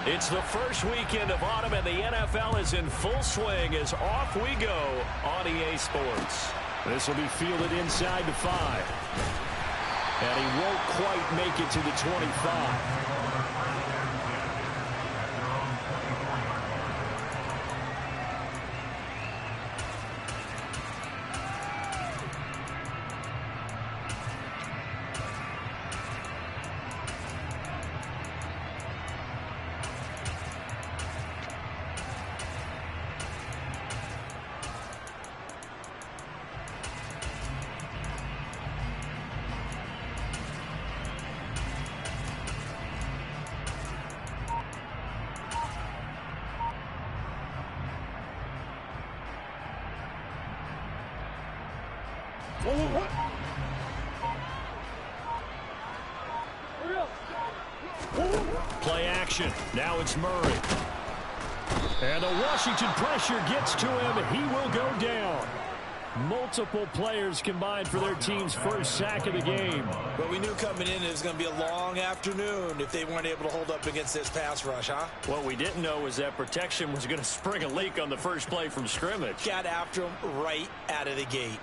It's the first weekend of autumn, and the NFL is in full swing as off we go on EA Sports. This will be fielded inside the 5. And he won't quite make it to the 25. Play action. Now it's Murray. And the Washington pressure gets to him. He will go down. Multiple players combined for their team's first sack of the game. But we knew coming in it was going to be a long afternoon if they weren't able to hold up against this pass rush, huh? What we didn't know was that protection was going to spring a leak on the first play from scrimmage. Got after him right out of the gate.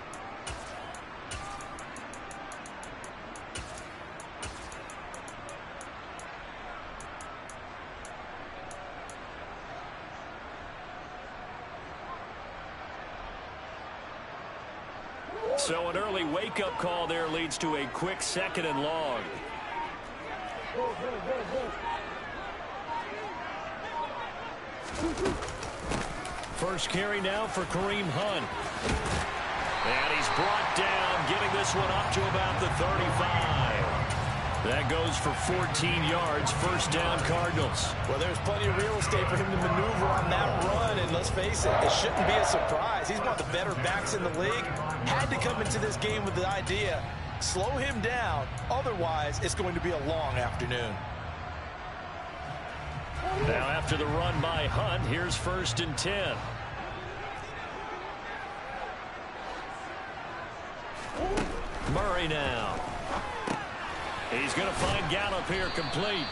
So an early wake-up call there leads to a quick 2nd and long. First carry now for Kareem Hunt. And he's brought down, getting this one up to about the 35. That goes for 14 yards, first down Cardinals. Well, there's plenty of real estate for him to maneuver on that run, and let's face it, it shouldn't be a surprise. He's one of the better backs in the league. Had to come into this game with the idea, slow him down, otherwise it's going to be a long afternoon. Now after the run by Hunt, here's 1st and 10. Murray now. He's going to find Gallup here complete.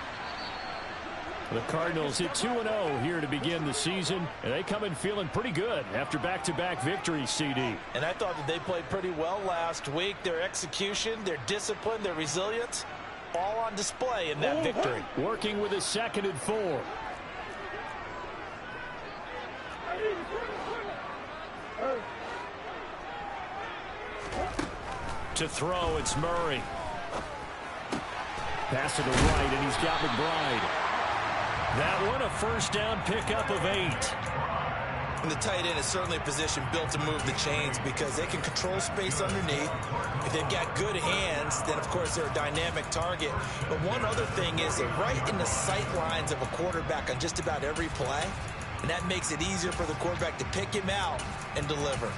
The Cardinals hit 2-0 here to begin the season, and they come in feeling pretty good after back-to-back victories, CD. And I thought that they played pretty well last week. Their execution, their discipline, their resilience, all on display in that victory. Working with a 2nd and 4. To throw, it's Murray. Pass to the right, and he's got McBride. That one, a first down pickup of 8. And the tight end is certainly a position built to move the chains because they can control space underneath. If they've got good hands, then, of course, they're a dynamic target. But one other thing is they're right in the sight lines of a quarterback on just about every play. And that makes it easier for the quarterback to pick him out and deliver.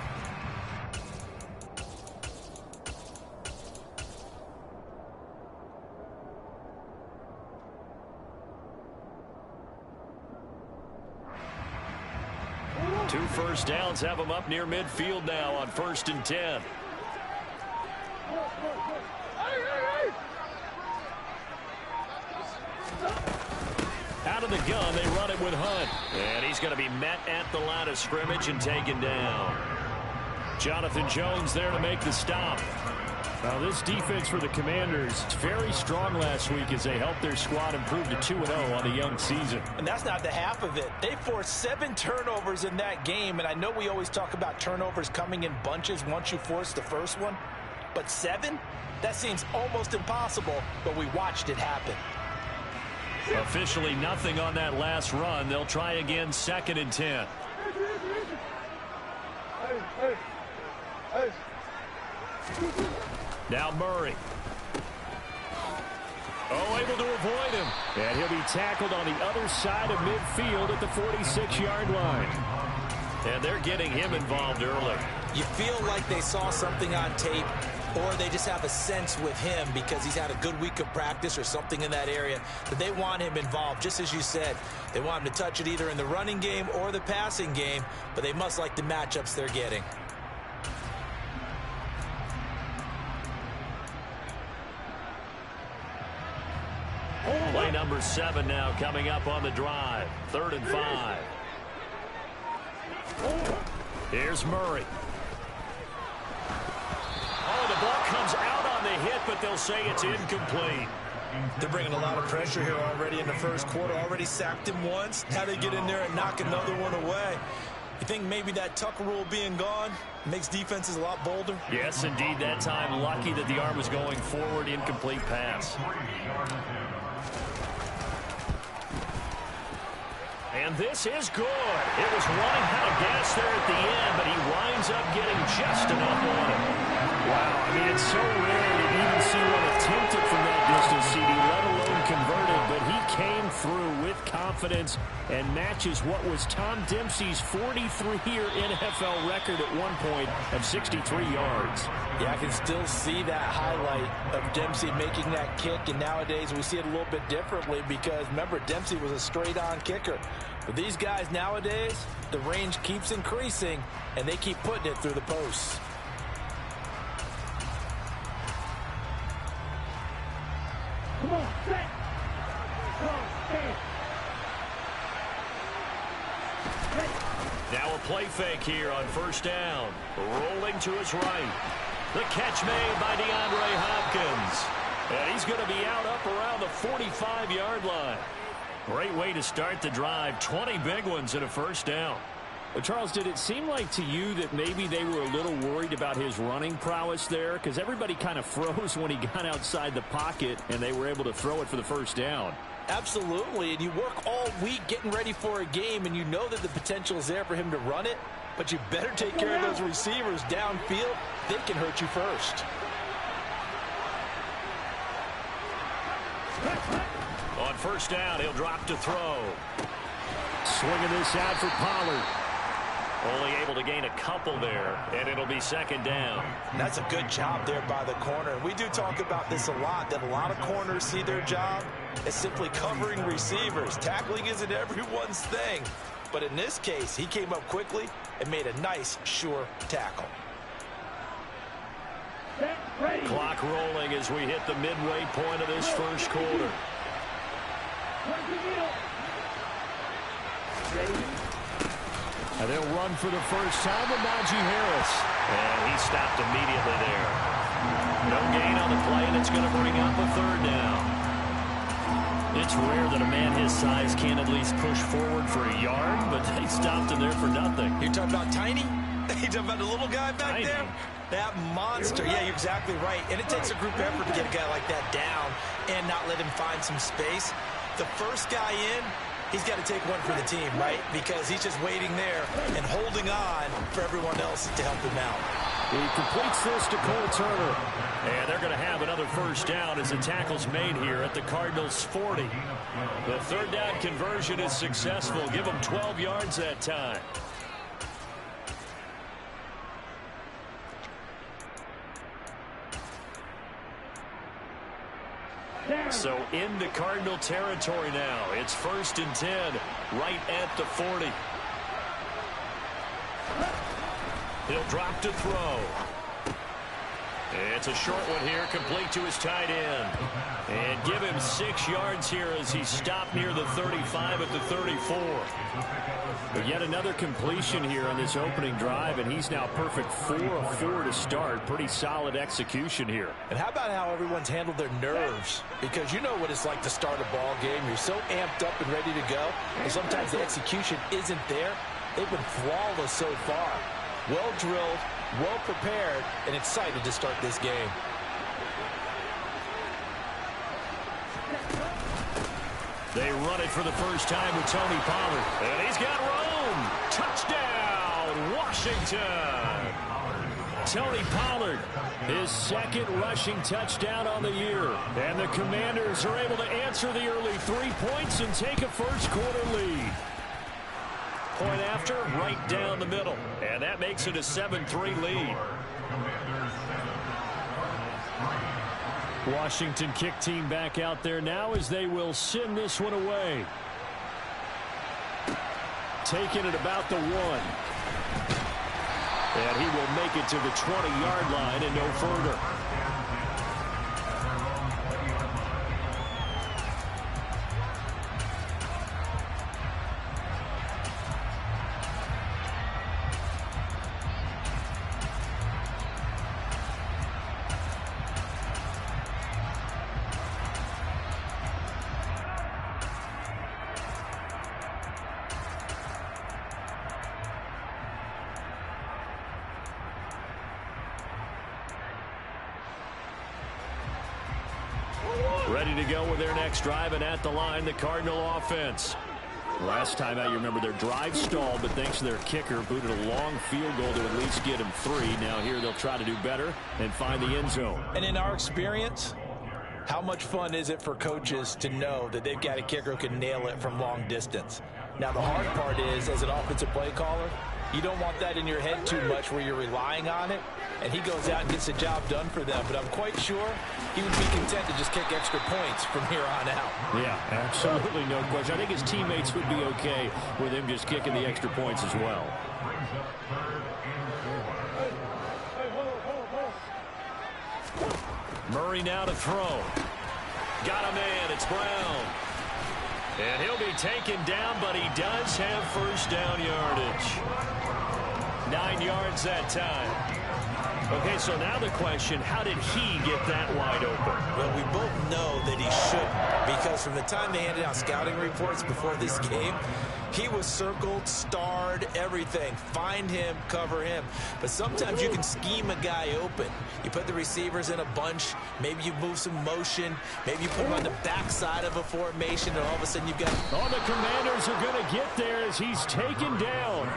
Two first downs have them up near midfield now on 1st and 10. Out of the gun, they run it with Hunt. And he's going to be met at the line of scrimmage and taken down. Jonathan Jones there to make the stop. Now, this defense for the Commanders is very strong last week as they helped their squad improve to 2-0 on the young season. And that's not the half of it. They forced 7 turnovers in that game, and I know we always talk about turnovers coming in bunches once you force the first one, but 7? That seems almost impossible, but we watched it happen. Officially nothing on that last run. They'll try again 2nd and 10. Now Murray. Oh, able to avoid him. And he'll be tackled on the other side of midfield at the 46-yard line. And they're getting him involved early. You feel like they saw something on tape, or they just have a sense with him because he's had a good week of practice or something in that area, that they want him involved. Just as you said, they want him to touch it either in the running game or the passing game, but they must like the matchups they're getting. Play number 7 now coming up on the drive. 3rd and 5. Here's Murray. Oh, the ball comes out on the hit, but they'll say it's incomplete. They're bringing a lot of pressure here already in the first quarter. Already sacked him once. How they get in there and knock another one away? You think maybe that Tucker rule being gone makes defenses a lot bolder? Yes, indeed. That time, lucky that the arm was going forward. Incomplete pass. And this is good. It was running out of gas there at the end, but he winds up getting just enough on it. Wow, I mean, it's so rare to even see one attempted from that distance, CD, let alone converted, but he came through with confidence and matches what was Tom Dempsey's 43-year NFL record at one point of 63 yards. Yeah, I can still see that highlight of Dempsey making that kick, and nowadays we see it a little bit differently because, remember, Dempsey was a straight-on kicker. But these guys nowadays, the range keeps increasing, and they keep putting it through the posts. Come on, set. Now a play fake here on 1st down. Rolling to his right. The catch made by DeAndre Hopkins. And he's going to be out up around the 45-yard line. Great way to start the drive. 20 big ones and a 1st down. Well, Charles, did it seem like to you that maybe they were a little worried about his running prowess there? Because everybody kind of froze when he got outside the pocket, and they were able to throw it for the 1st down. Absolutely, and you work all week getting ready for a game, and you know that the potential is there for him to run it, but you better take care of those receivers downfield. They can hurt you first. On 1st down, he'll drop to throw. Swinging this out for Pollard. Only able to gain a couple there, and it'll be 2nd down. That's a good job there by the corner. We do talk about this a lot, that a lot of corners see their job as simply covering receivers. Tackling isn't everyone's thing. But in this case, he came up quickly and made a nice, sure tackle. Clock rolling as we hit the midway point of this 1st quarter. And they'll run for the 1st time with Najee Harris. And he stopped immediately there. No gain on the play, and it's going to bring up a 3rd down. It's rare that a man his size can't at least push forward for a yard, but they stopped him there for nothing. You're talking about Tiny? You're talking about the little guy back Tiny. there? That monster. Yeah, you're exactly right. And it takes a group effort to get a guy like that down and not let him find some space. The first guy in, he's got to take one for the team, right? Because he's just waiting there and holding on for everyone else to help him out. He completes this to Cole Turner. And they're going to have another 1st down as the tackle's made here at the Cardinals' 40. The 3rd down conversion is successful. Give them 12 yards that time. So into Cardinal territory now. It's 1st and 10, right at the 40. He'll drop to throw. It's a short one here, complete to his tight end. And give him 6 yards here as he stopped near the 35 at the 34. But yet another completion here on this opening drive, and he's now perfect 4 of 4 to start. Pretty solid execution here. And how about how everyone's handled their nerves? Because you know what it's like to start a ball game. You're so amped up and ready to go, and sometimes the execution isn't there. They've been flawless so far. Well drilled, well prepared, and excited to start this game. They run it for the 1st time with Tony Pollard. And he's got room. Touchdown, Washington. Tony Pollard, his 2nd rushing touchdown on the year. And the Commanders are able to answer the early 3 points and take a 1st quarter lead. Point after, right down the middle. And that makes it a 7-3 lead. Washington kick team back out there now as they will send this one away. Taking it about the 1. And he will make it to the 20-yard line and no further. Ready to go with their next drive, and at the line, the Cardinal offense. Last time out, you remember their drive stalled, but thanks to their kicker, booted a long field goal to at least get him 3. Now here they'll try to do better and find the end zone. And in our experience, how much fun is it for coaches to know that they've got a kicker who can nail it from long distance? Now, the hard part is, as an offensive play caller, you don't want that in your head too much where you're relying on it, and he goes out and gets the job done for them. But I'm quite sure he would be content to just kick extra points from here on out. Yeah, absolutely no question. I think his teammates would be okay with him just kicking the extra points as well. Murray now to throw. Got a man. It's Brown. And he'll be taken down, but he does have first down yardage. 9 yards that time. Okay, so now the question, how did he get that wide open? Well, we both know that he shouldn't, because from the time they handed out scouting reports before this game, he was circled, starred, everything. Find him, cover him. But sometimes you can scheme a guy open. You put the receivers in a bunch. Maybe you move some motion. Maybe you put him on the backside of a formation, and all of a sudden you've got... Oh, the Commanders are going to get there as he's taken down.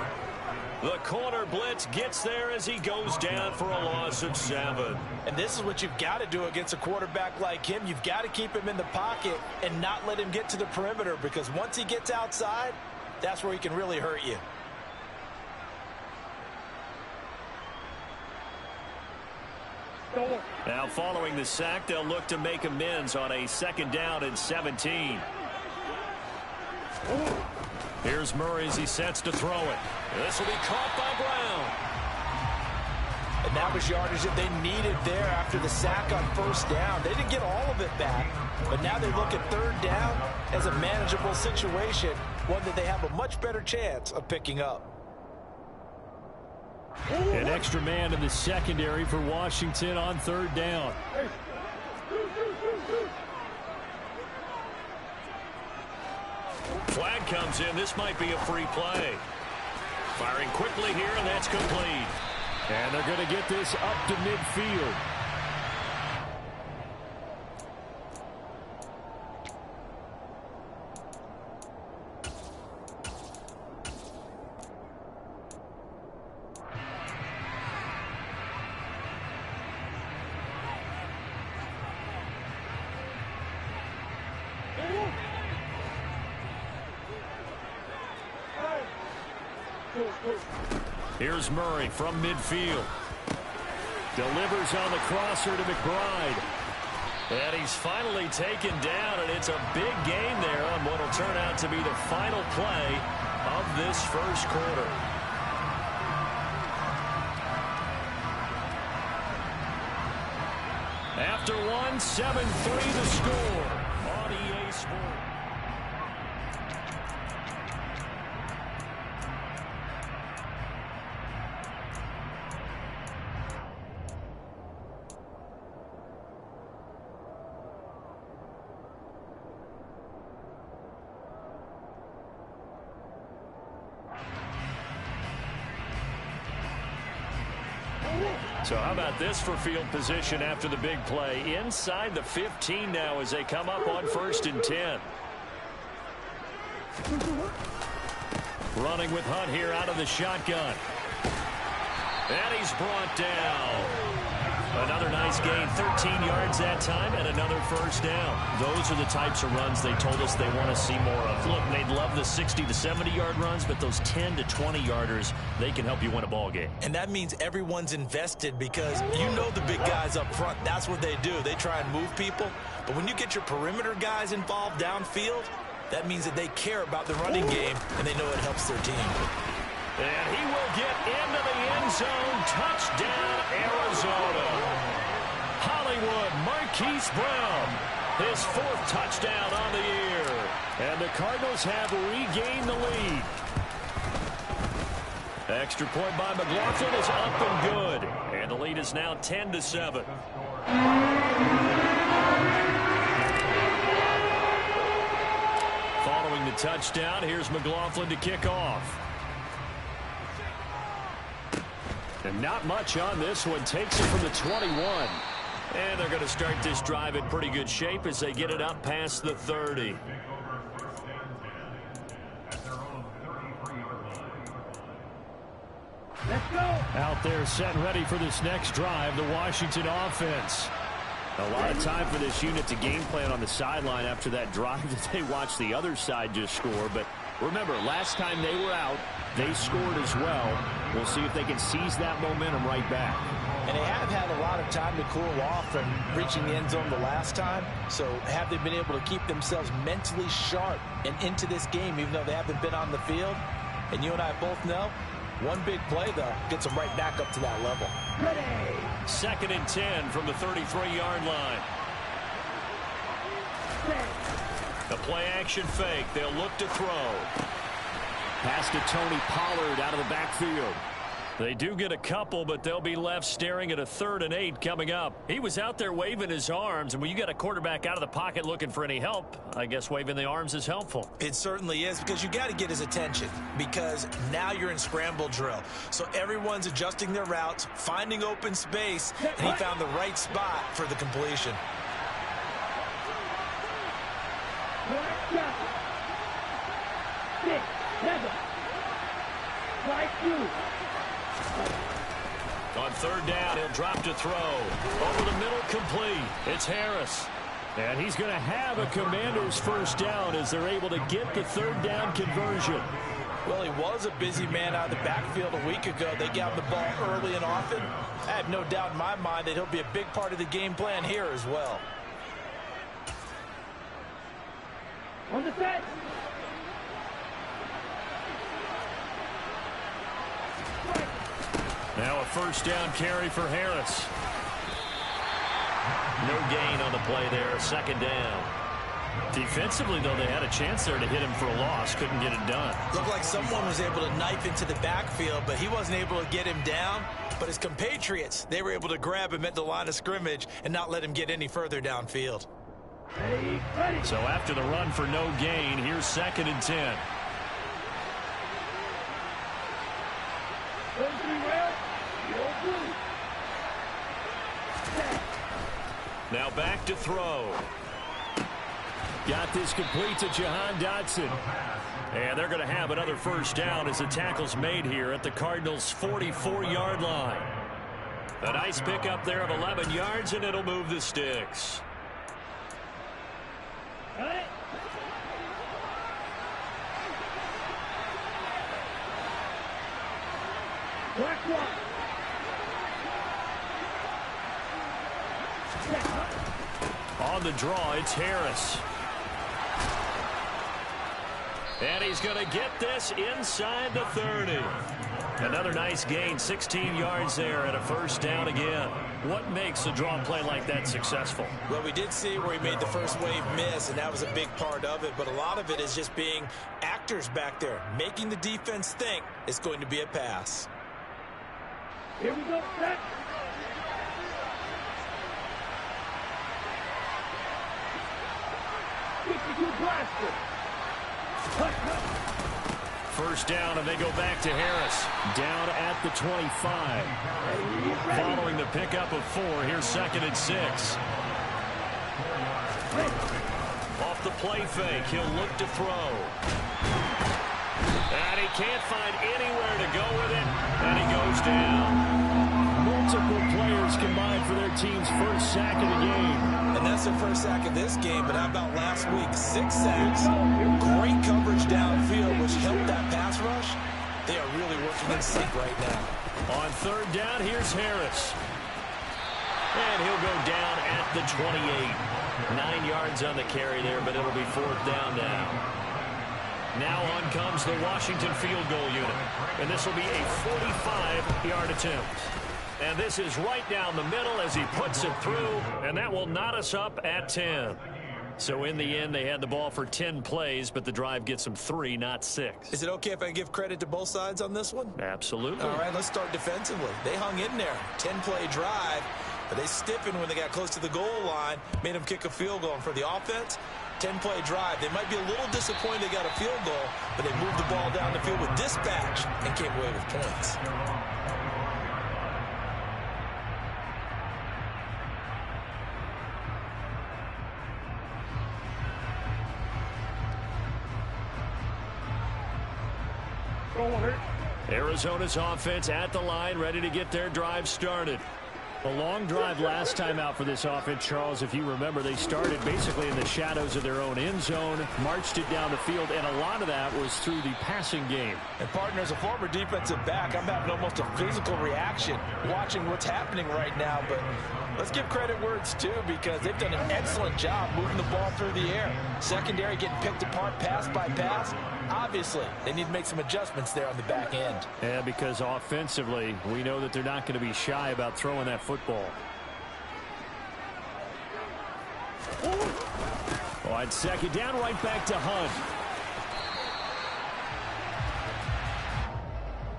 The corner blitz gets there as he goes down for a loss of 7. And this is what you've got to do against a quarterback like him. You've got to keep him in the pocket and not let him get to the perimeter, because once he gets outside, that's where he can really hurt you. Now following the sack, they'll look to make amends on a 2nd down and 17. Here's Murray as he sets to throw it. This will be caught by Brown. And that was yardage that they needed there after the sack on 1st down. They didn't get all of it back, but now they look at 3rd down as a manageable situation, one that they have a much better chance of picking up. An extra man in the secondary for Washington on 3rd down. Flag comes in. This might be a free play. Firing quickly here, and that's complete. And they're going to get this up to midfield. Here's Murray from midfield. Delivers on the crosser to McBride. And he's finally taken down, and it's a big gain there on what will turn out to be the final play of this 1st quarter. After 1, 7-3 the score on EA Sports. So how about this for field position after the big play? Inside the 15 now as they come up on 1st and 10. Running with Hunt here out of the shotgun. And he's brought down. Another nice gain, 13 yards that time, and another 1st down. Those are the types of runs they told us they want to see more of. Look, they'd love the 60 to 70-yard runs, but those 10 to 20-yarders, they can help you win a ball game. And that means everyone's invested, because you know the big guys up front. That's what they do. They try and move people. But when you get your perimeter guys involved downfield, that means that they care about the running game, and they know it helps their team. And he will get into the end zone. Touchdown, Arizona. Hollywood Marquise Brown, his 4th touchdown on the year. And the Cardinals have regained the lead. Extra point by McLaughlin is up and good. And the lead is now 10-7. Following the touchdown, here's McLaughlin to kick off. And not much on this one. Takes it from the 21. And they're going to start this drive in pretty good shape as they get it up past the 30. Let's go. Out there set and ready for this next drive, the Washington offense. A lot of time for this unit to game plan on the sideline after that drive that they watched the other side just score. But remember, last time they were out, they scored as well. We'll see if they can seize that momentum right back. And they have had a lot of time to cool off from reaching the end zone the last time. So have they been able to keep themselves mentally sharp and into this game, even though they haven't been on the field? And you and I both know, one big play, though, gets them right back up to that level. Ready. 2nd and 10 from the 33-yard line. The play-action fake. They'll look to throw. Pass to Tony Pollard out of the backfield. They do get a couple, but they'll be left staring at a 3rd and 8 coming up. He was out there waving his arms, and when you got a quarterback out of the pocket looking for any help, I guess waving the arms is helpful. It certainly is, because you got to get his attention, because now you're in scramble drill. So everyone's adjusting their routes, finding open space, and he found the right spot for the completion. Shot. 6, 7. Right through. On 3rd down, he'll drop to throw. Over the middle, complete. It's Harris. And he's going to have a Commander's first down as they're able to get the 3rd down conversion. Well, he was a busy man out of the backfield a week ago. They got the ball early and often. I have no doubt in my mind that he'll be a big part of the game plan here as well. On the set. Now a 1st down carry for Harris. No gain on the play there. 2nd down. Defensively, though, they had a chance there to hit him for a loss. Couldn't get it done. Looked like someone was able to knife into the backfield, but he wasn't able to get him down. But his compatriots, they were able to grab him at the line of scrimmage and not let him get any further downfield. Ready. Ready. So after the run for no gain, here's 2nd and 10. Now back to throw. Got this complete to Jahan Dotson. And they're going to have another 1st down as the tackle's made here at the Cardinals' 44-yard line. A nice pickup there of 11 yards, and it'll move the sticks. Got it. Black one. On the draw, it's Harris. And he's going to get this inside the 30. Another nice gain, 16 yards there and a 1st down again. What makes a draw play like that successful? Well, we did see where he made the first wave miss, and that was a big part of it. But a lot of it is just being actors back there, making the defense think it's going to be a pass. Here we go. Set. Blaster. 1st down, and they go back to Harris. Down at the 25. Following the pickup of 4, here's 2nd and 6. Off the play fake, he'll look to throw. And he can't find anywhere to go with it, and he goes down. Multiple players combined for their team's 1st sack of the game. And that's their 1st sack of this game, but how about last week? 6 sacks, great coverage downfield, which helped that pass rush. They are really working in sync right now. On 3rd down, here's Harris. And he'll go down at the 28. 9 yards on the carry there, but it'll be 4th down now. Now on comes the Washington field goal unit. And this will be a 45-yard attempt. And this is right down the middle as he puts it through, and that will knot us up at 10. So in the end, they had the ball for 10 plays, but the drive gets them 3, not 6. Is it okay if I give credit to both sides on this one? Absolutely. All right, let's start defensively. They hung in there. 10-play drive, but they stiffened when they got close to the goal line, made them kick a field goal. And for the offense, 10-play drive. They might be a little disappointed they got a field goal, but they moved the ball down the field with dispatch and came away with points. Arizona's offense at the line, ready to get their drive started. A long drive last time out for this offense, Charles. If you remember, they started basically in the shadows of their own end zone, marched it down the field, and a lot of that was through the passing game. And partner, as a former defensive back, I'm having almost a physical reaction watching what's happening right now. But let's give credit where it's due, because they've done an excellent job moving the ball through the air. Secondary getting picked apart pass by pass. Obviously, they need to make some adjustments there on the back end. Yeah, because offensively, we know that they're not going to be shy about throwing that football. On second down, right back to Hunt.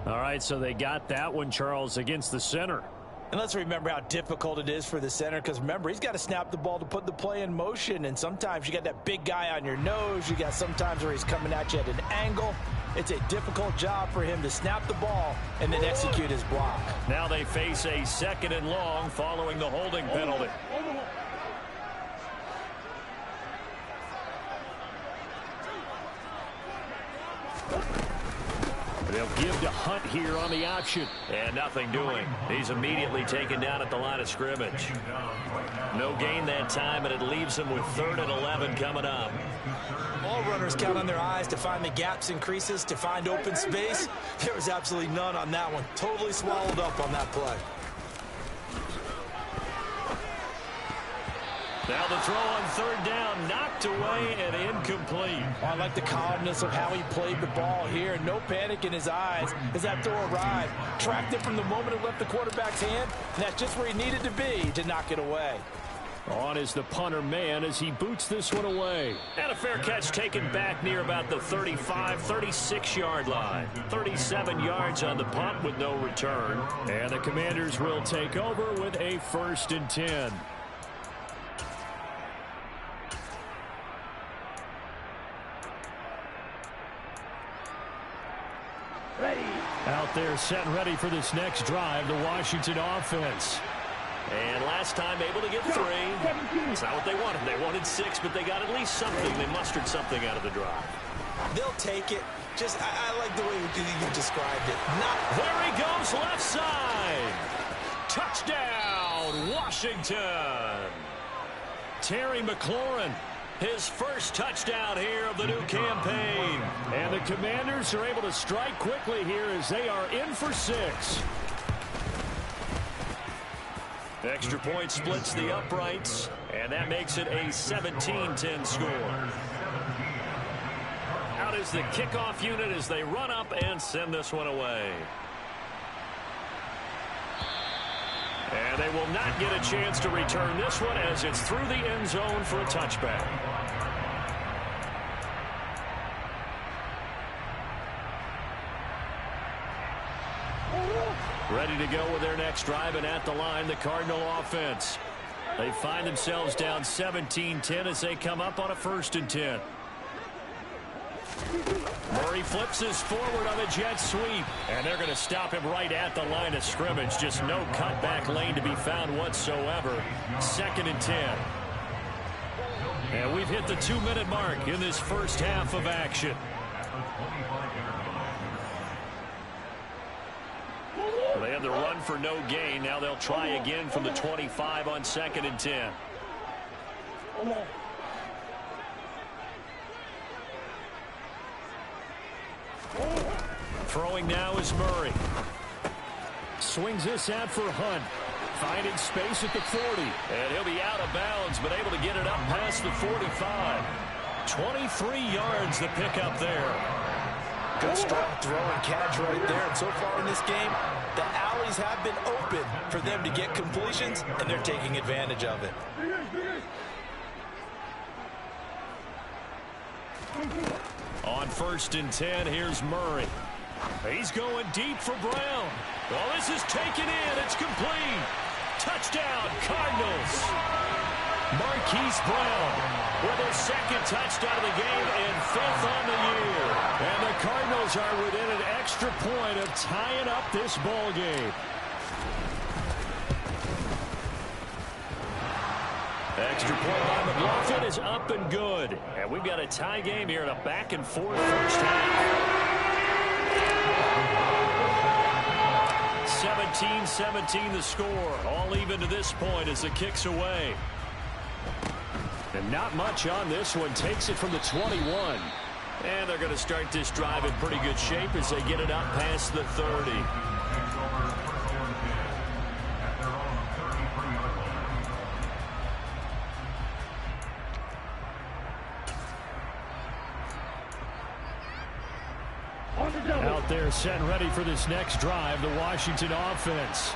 All right, so they got that one, Charles, against the center. And let's remember how difficult it is for the center, because remember, he's got to snap the ball to put the play in motion, and sometimes you got that big guy on your nose. You got sometimes where he's coming at you at an angle. It's a difficult job for him to snap the ball and then execute his block. Now they face a second and long following the holding penalty. They'll give to Hunt here on the option. And nothing doing. He's immediately taken down at the line of scrimmage. No gain that time, and it leaves him with 3rd and 11 coming up. All runners count on their eyes to find the gaps and creases, to find open space. There was absolutely none on that one. Totally swallowed up on that play. Now the throw on 3rd down, knocked away and incomplete. Oh, I like the calmness of how he played the ball here. No panic in his eyes as that throw arrived. Tracked it from the moment it left the quarterback's hand, and that's just where he needed to be to knock it away. On is the punter man as he boots this one away. And a fair catch taken back near about the 35, 36-yard line. 37 yards on the punt with no return. And the Commanders will take over with a 1st and 10. Out there set and ready for this next drive, the Washington offense. And last time able to get 3. It's not what they wanted. They wanted 6, but they got at least something. They mustered something out of the drive. They'll take it. Just, I like the way you described it. There he goes, left side. Touchdown, Washington. Terry McLaurin. His first touchdown here of the new campaign. And the Commanders are able to strike quickly here as they are in for 6. Extra point splits the uprights, and that makes it a 17-10 score. Out is the kickoff unit as they run up and send this one away. And they will not get a chance to return this one as it's through the end zone for a touchback. Ready to go with their next drive, and at the line, the Cardinal offense. They find themselves down 17-10 as they come up on a 1st and 10. Murray flips his forward on the jet sweep. And they're going to stop him right at the line of scrimmage. Just no cutback lane to be found whatsoever. 2nd and 10. And we've hit the 2-minute mark in this first half of action. They had the run for no gain. Now they'll try again from the 25 on 2nd and 10. Throwing now is Murray. Swings this out for Hunt. Finding space at the 40. And he'll be out of bounds, but able to get it up past the 45. 23 yards the pickup there. Good strong throw and catch right there. And so far in this game, the alleys have been open for them to get completions, and they're taking advantage of it. On 1st and 10, here's Murray. He's going deep for Brown. Well, this is taken in. It's complete. Touchdown, Cardinals. Marquise Brown with his 2nd touchdown of the game and 5th on the year. And the Cardinals are within an extra point of tying up this ball game. Extra point by McLaughlin is up and good. And we've got a tie game here in a back-and-forth first half. 17-17 the score. All even to this point as the kick's away. And not much on this one. Takes it from the 21. And they're going to start this drive in pretty good shape as they get it up past the 30. Out there set and ready for this next drive, the Washington offense.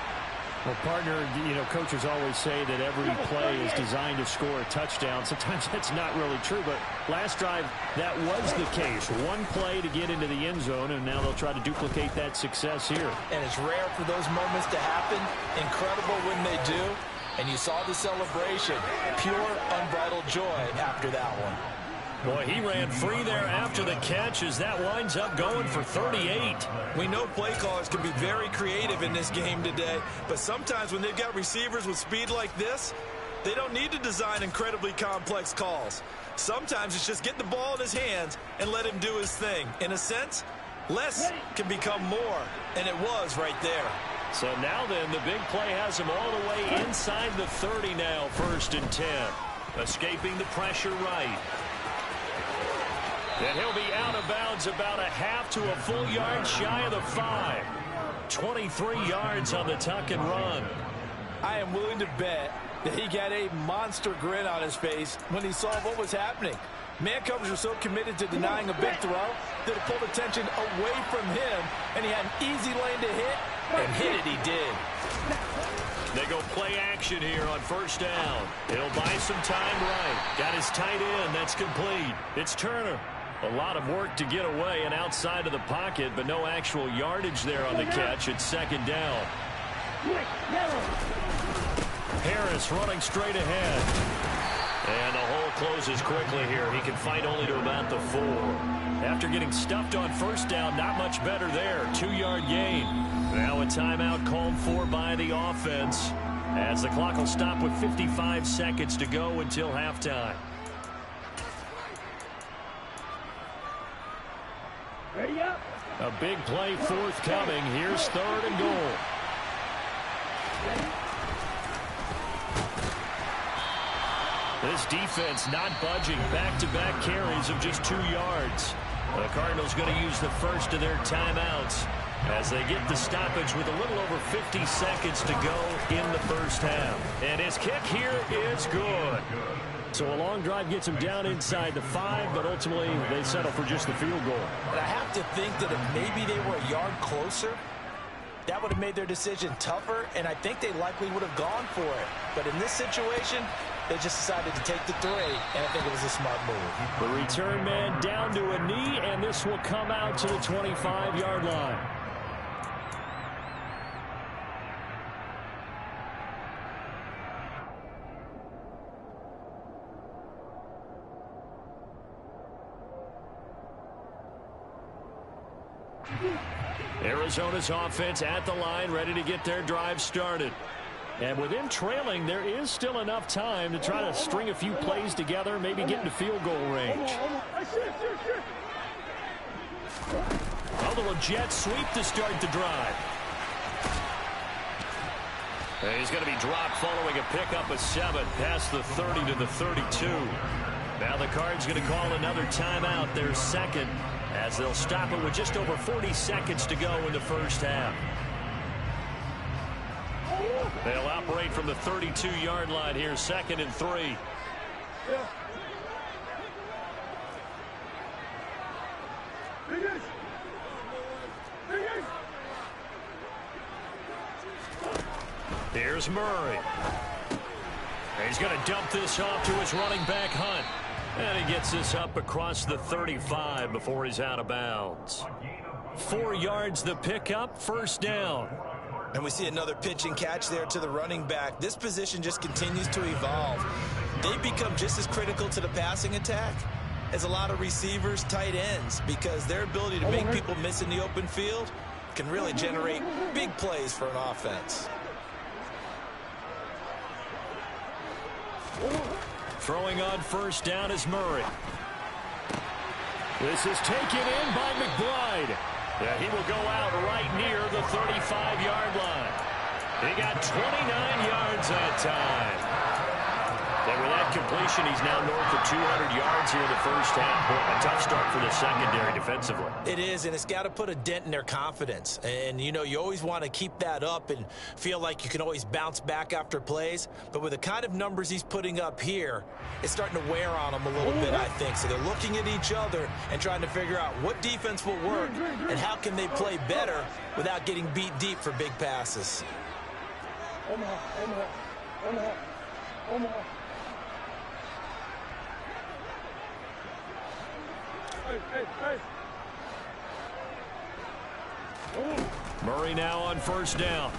Well, partner, coaches always say that every play is designed to score a touchdown. Sometimes that's not really true, but last drive, that was the case. One play to get into the end zone, and now they'll try to duplicate that success here. And it's rare for those moments to happen. Incredible when they do. And you saw the celebration. Pure, unbridled joy after that one. Boy, he ran free there after the catch as that winds up going for 38. We know play callers can be very creative in this game today, but sometimes when they've got receivers with speed like this, they don't need to design incredibly complex calls. Sometimes it's just get the ball in his hands and let him do his thing. In a sense, less can become more, and it was right there. So now then, the big play has him all the way inside the 30 now, 1st and 10. Escaping the pressure right. And he'll be out of bounds about a half to a full yard shy of the 5. 23 yards on the tuck and run. I am willing to bet that he got a monster grin on his face when he saw what was happening. Man coverage was so committed to denying a big throw that it pulled attention away from him, and he had an easy lane to hit, and hit it he did. They go play action here on 1st down. He'll buy some time right. Got his tight end. That's complete. It's Turner. A lot of work to get away and outside of the pocket, but no actual yardage there on the catch. It's 2nd down. Harris running straight ahead. And the hole closes quickly here. He can fight only to about the 4. After getting stuffed on 1st down, not much better there. 2-yard gain. Now a timeout called for by the offense as the clock will stop with 55 seconds to go until halftime. Ready up. A big play forthcoming. Here's 3rd and goal. This defense not budging. Back-to-back carries of just 2 yards. The Cardinals going to use the first of their timeouts as they get the stoppage with a little over 50 seconds to go in the 1st half. And his kick here is good. So a long drive gets him down inside the 5, but ultimately they settle for just the field goal. And I have to think that if maybe they were a yard closer, that would have made their decision tougher, and I think they likely would have gone for it. But in this situation, they just decided to take the 3, and I think it was a smart move. The return man down to a knee, and this will come out to the 25-yard line. Arizona's offense at the line, ready to get their drive started. And with them trailing, there is still enough time to try to string a few plays together, maybe get into field goal range. A little jet sweep to start the drive. And he's going to be dropped following a pickup of 7 past the 30 to the 32. Now the Cards going to call another timeout, their 2nd, as they'll stop it with just over 40 seconds to go in the 1st half. They'll operate from the 32-yard line here, 2nd and 3. Here's Murray. He's going to dump this off to his running back, Hunt. And he gets this up across the 35 before he's out of bounds. 4 yards the pickup, 1st down. And we see another pitch and catch there to the running back. This position just continues to evolve. They become just as critical to the passing attack as a lot of receivers, tight ends, because their ability to make people miss in the open field can really generate big plays for an offense. Throwing on 1st down is Murray. This is taken in by McBride. Yeah, he will go out right near the 35-yard line. He got 29 yards that time. And with that completion, he's now north of 200 yards here in the first half. A tough start for the secondary defensively. It is, and it's got to put a dent in their confidence. And, you know, you always want to keep that up and feel like you can always bounce back after plays. But with the kind of numbers he's putting up here, it's starting to wear on them a little bit, I think. So they're looking at each other and trying to figure out what defense will work and how can they play better without getting beat deep for big passes. Murray now on first down.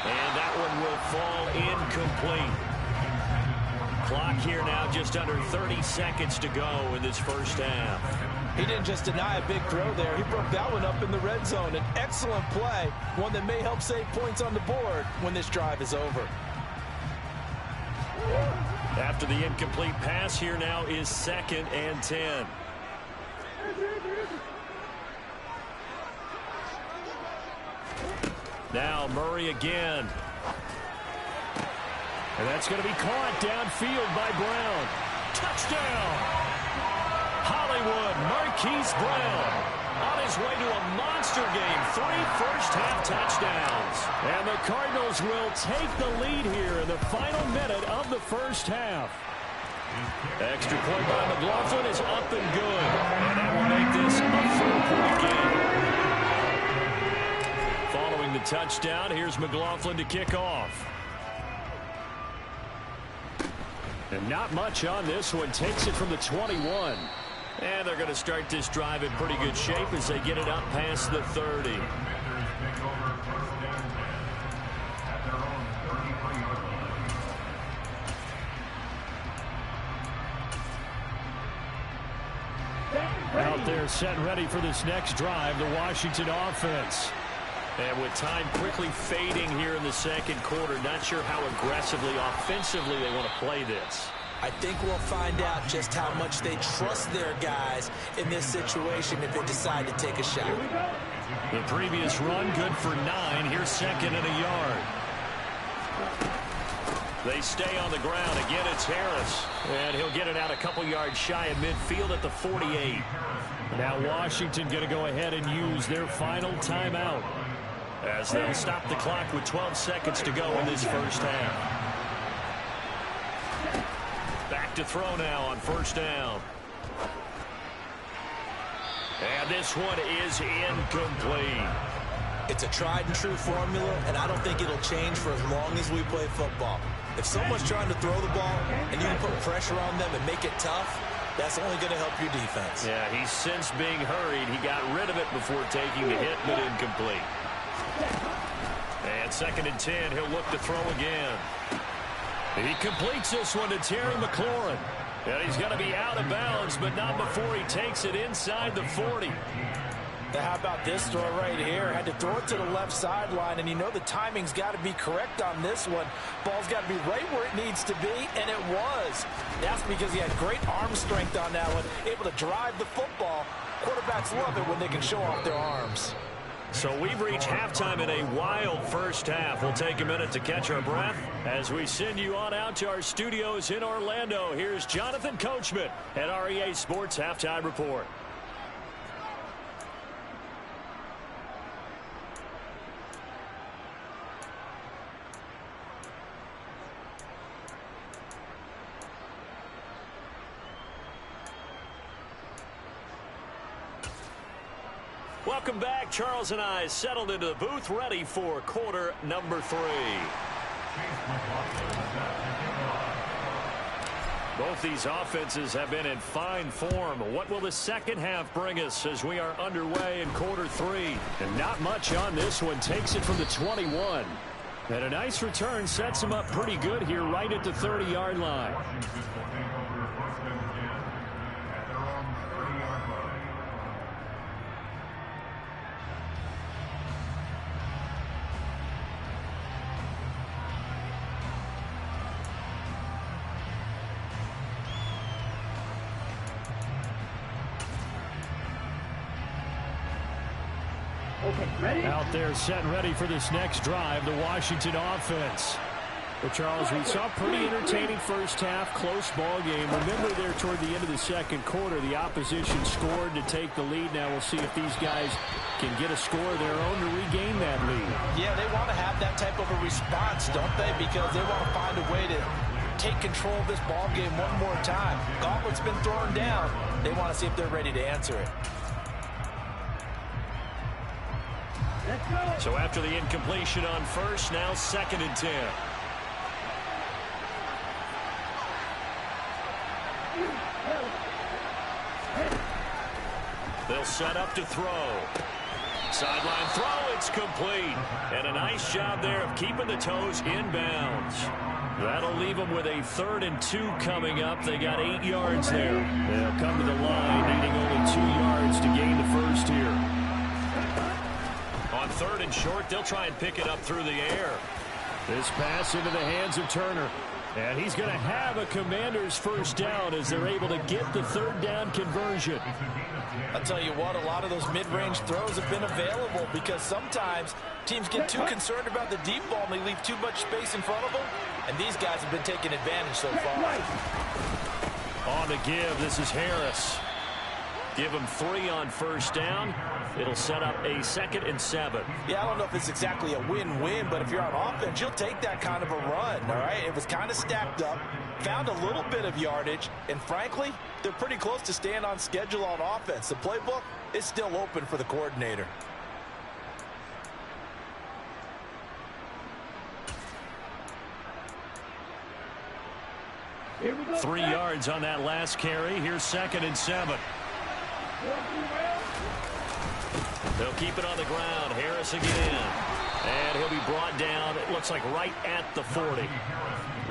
And that one will fall incomplete. Clock here now just under 30 seconds to go in this first half. He didn't just deny a big throw there. He broke that one up in the red zone. An excellent play, one that may help save points on the board when this drive is over. After the incomplete pass, here now is 2nd and 10. Now Murray again. And that's going to be caught downfield by Brown. Touchdown! Hollywood Marquise Brown on his way to a monster game. 3 first-half touchdowns. And the Cardinals will take the lead here in the final minute of the first half. Extra point by McLaughlin is up and good. And that will make this a 4-point game. Following the touchdown, here's McLaughlin to kick off. And not much on this one. Takes it from the 21. And they're going to start this drive in pretty good shape as they get it up past the 30. Out there set and ready for this next drive, the Washington offense. And with time quickly fading here in the second quarter, not sure how aggressively, offensively they want to play this. I think we'll find out just how much they trust their guys in this situation if they decide to take a shot. The previous run good for 9. Here's 2nd and a yard. They stay on the ground. Again, it's Harris. And he'll get it out a couple yards shy of midfield at the 48. Now Washington going to go ahead and use their final timeout, as they'll stop the clock with 12 seconds to go in this first half. Back to throw now on first down. And this one is incomplete. It's a tried and true formula, and I don't think it'll change for as long as we play football. If someone's trying to throw the ball and you can put pressure on them and make it tough, that's only going to help your defense. Yeah, he's since being hurried. He got rid of it before taking the hit, but incomplete. And 2nd and 10, he'll look to throw again. He completes this one to Terry McLaurin. And he's going to be out of bounds, but not before he takes it inside the 40. Now, how about this throw right here? Had to throw it to the left sideline, and you know the timing's got to be correct on this one. Ball's got to be right where it needs to be, and it was. That's because he had great arm strength on that one, able to drive the football. Quarterbacks love it when they can show off their arms. So we've reached halftime in a wild first half. We'll take a minute to catch our breath as we send you on out to our studios in Orlando. Here's Jonathan Coachman at REA Sports Halftime Report. Welcome back. Charles and I settled into the booth, ready for quarter number 3. Both these offenses have been in fine form. What will the second half bring us as we are underway in quarter 3? And not much on this one. Takes it from the 21. And a nice return sets him up pretty good here right at the 30-yard line. Okay, ready? Out there set and ready for this next drive, the Washington offense. Well, Charles, we saw pretty entertaining first half, close ball game. Remember there toward the end of the second quarter, the opposition scored to take the lead. Now we'll see if these guys can get a score of their own to regain that lead. Yeah, they want to have that type of a response, don't they? Because they want to find a way to take control of this ball game one more time. Gauntlet's been thrown down. They want to see if they're ready to answer it. Let's go. So after the incompletion on first, now 2nd and 10. They'll set up to throw. Sideline throw, it's complete. And a nice job there of keeping the toes inbounds. That'll leave them with a 3rd and 2 coming up. They got 8 yards there. They'll come to the line, needing only 2 yards to gain the first here. On 3rd and short, they'll try and pick it up through the air. This pass into the hands of Turner. And he's going to have a Commander's first down as they're able to get the 3rd down conversion. I'll tell you what, a lot of those mid-range throws have been available because sometimes teams get too concerned about the deep ball and they leave too much space in front of them. And these guys have been taking advantage so far. On the give, this is Harris. Give him 3 on first down. It'll set up a 2nd and 7. Yeah, I don't know if it's exactly a win-win, but if you're on offense, you'll take that kind of a run, all right? It was kind of stacked up, found a little bit of yardage, and frankly, they're pretty close to staying on schedule on offense. The playbook is still open for the coordinator. Here we go. 3 yards on that last carry. Here's 2nd and 7. They'll keep it on the ground. Harris again. And he'll be brought down, it looks like right at the 40.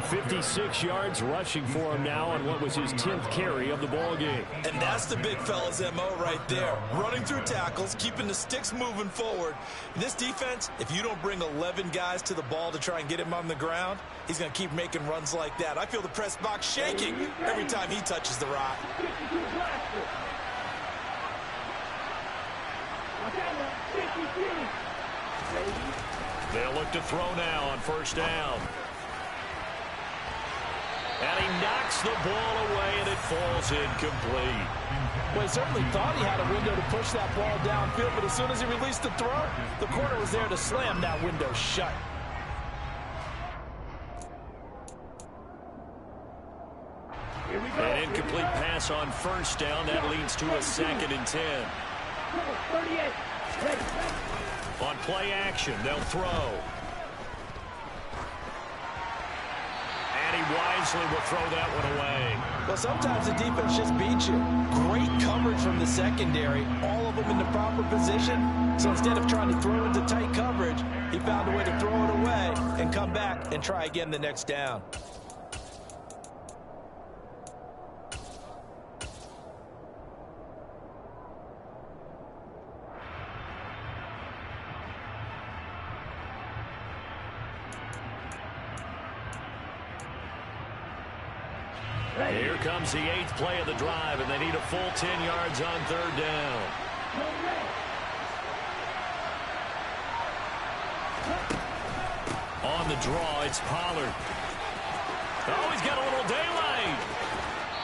56 yards rushing for him now on what was his 10th carry of the ball game. And that's the big fella's MO right there. Running through tackles, keeping the sticks moving forward. This defense, if you don't bring 11 guys to the ball to try and get him on the ground, he's going to keep making runs like that. I feel the press box shaking every time he touches the rock. They'll look to throw now on first down. And he knocks the ball away, and it falls incomplete. Well, he certainly thought he had a window to push that ball downfield, but as soon as he released the throw, the corner was there to slam that window shut. An incomplete pass on first down. That leads to a 2nd and 10. 38. On play action, they'll throw. And he wisely will throw that one away. Well, sometimes the defense just beats you. Great coverage from the secondary, all of them in the proper position. So instead of trying to throw into tight coverage, he found a way to throw it away and come back and try again the next down. Here comes the 8th play of the drive, and they need a full 10 yards on 3rd down. On the draw, it's Pollard. Oh, he's got a little daylight.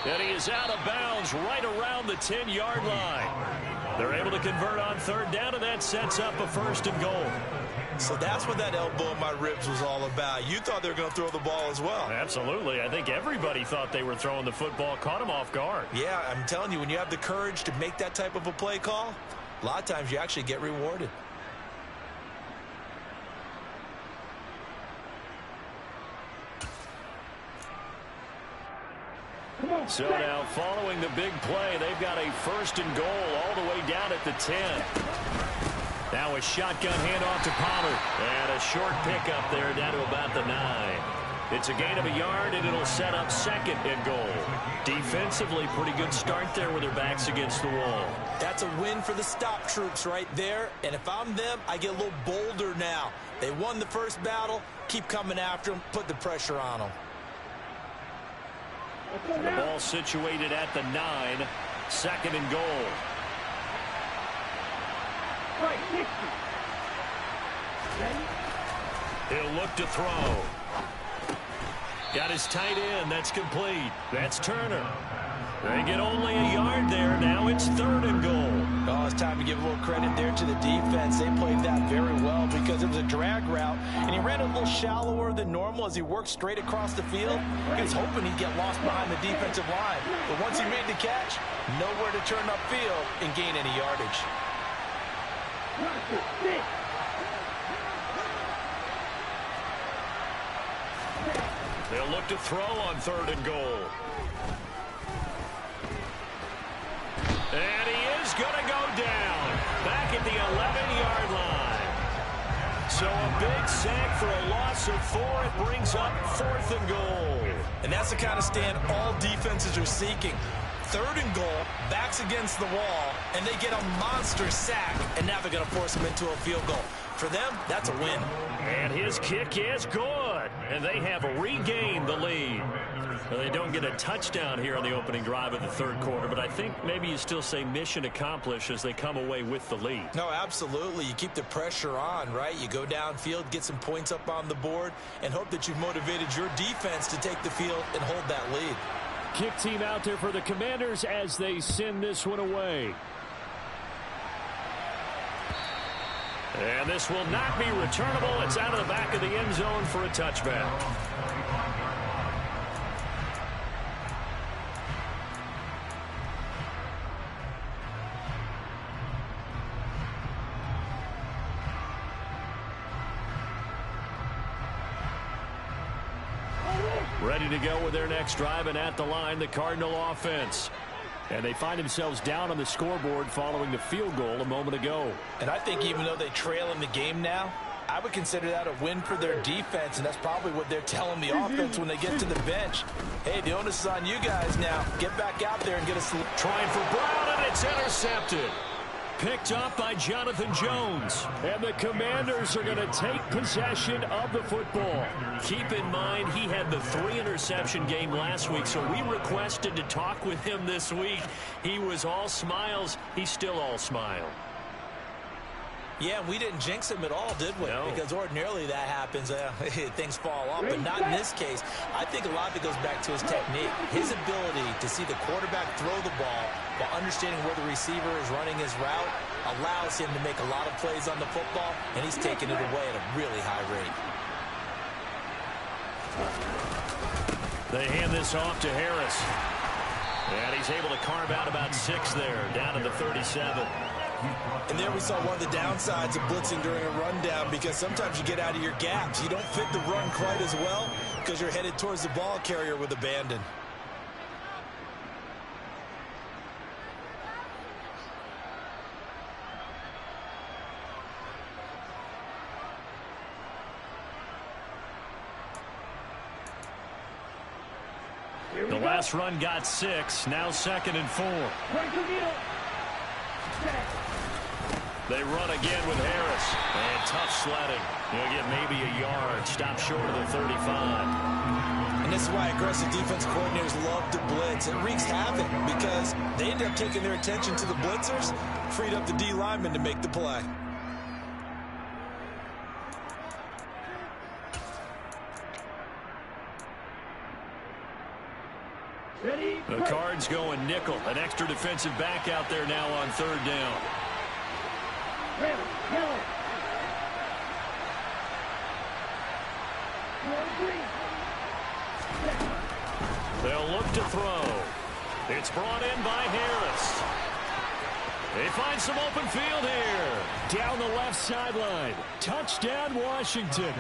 And he is out of bounds right around the 10-yard line. They're able to convert on 3rd down, and that sets up a 1st and goal. So that's what that elbow in my ribs was all about. You thought they were going to throw the ball as well. Absolutely. I think everybody thought they were throwing the football, caught him off guard. Yeah, I'm telling you, when you have the courage to make that type of a play call, a lot of times you actually get rewarded. So now following the big play, they've got a 1st and goal all the way down at the 10. Now a shotgun handoff to Pollard. And a short pickup there down to about the 9. It's a gain of a yard, and it'll set up 2nd and goal. Defensively, pretty good start there with their backs against the wall. That's a win for the stop troops right there. And if I'm them, I get a little bolder now. They won the first battle. Keep coming after them. Put the pressure on them. The ball situated at the 9. 2nd and goal. Right, 60. He'll look to throw. Got his tight end. That's complete. That's Turner. They get only a yard there. Now it's 3rd and goal. Oh, it's time to give a little credit there to the defense. They played that very well because it was a drag route, and he ran a little shallower than normal as he worked straight across the field. He was hoping he'd get lost behind the defensive line. But once he made the catch, nowhere to turn upfield and gain any yardage. They'll look to throw on 3rd and goal. And he is going to go down back at the 11-yard line. So a big sack for a loss of 4. It brings up 4th and goal. And that's the kind of stand all defenses are seeking. 3rd and goal, backs against the wall, and they get a monster sack, and now they're going to force them into a field goal. For them, that's a win. And his kick is good, and they have regained the lead. Well, they don't get a touchdown here on the opening drive of the 3rd quarter, but I think maybe you still say mission accomplished as they come away with the lead. No, absolutely. You keep the pressure on, right? You go downfield, get some points up on the board, and hope that you've motivated your defense to take the field and hold that lead. Kick team out there for the Commanders as they send this one away. And this will not be returnable. It's out of the back of the end zone for a touchback. Ready to go with their next drive, and at the line, the Cardinal offense. And they find themselves down on the scoreboard following the field goal a moment ago. And I think even though they trail in the game now, I would consider that a win for their defense, and that's probably what they're telling the offense when they get to the bench. Hey, the onus is on you guys now. Get back out there and get us. Trying for Brown, and it's intercepted. Picked up by Jonathan Jones. And the Commanders are going to take possession of the football. Keep in mind, he had the 3-interception game last week, so we requested to talk with him this week. He was all smiles. He's still all smile. Yeah, we didn't jinx him at all, did we? No. Because ordinarily that happens. Things fall off, but not in this case. I think a lot of it goes back to his technique. His ability to see the quarterback throw the ball while understanding where the receiver is running his route allows him to make a lot of plays on the football, and he's taking it away at a really high rate. They hand this off to Harris. And he's able to carve out about 6 there, down to the 37. And there we saw one of the downsides of blitzing during a rundown, because sometimes you get out of your gaps. You don't fit the run quite as well because you're headed towards the ball carrier with abandon. The last run got 6, now 2nd and 4. They run again with Harris. And tough sledding. He'll get maybe a yard. Stop short of the 35. And this is why aggressive defense coordinators love to blitz. It wreaks havoc because they end up taking their attention to the blitzers, freed up the D lineman to make the play. The Cards going nickel. An extra defensive back out there now on 3rd down. They'll look to throw. It's brought in by Harris. They find some open field here. Down the left sideline. Touchdown, Washington.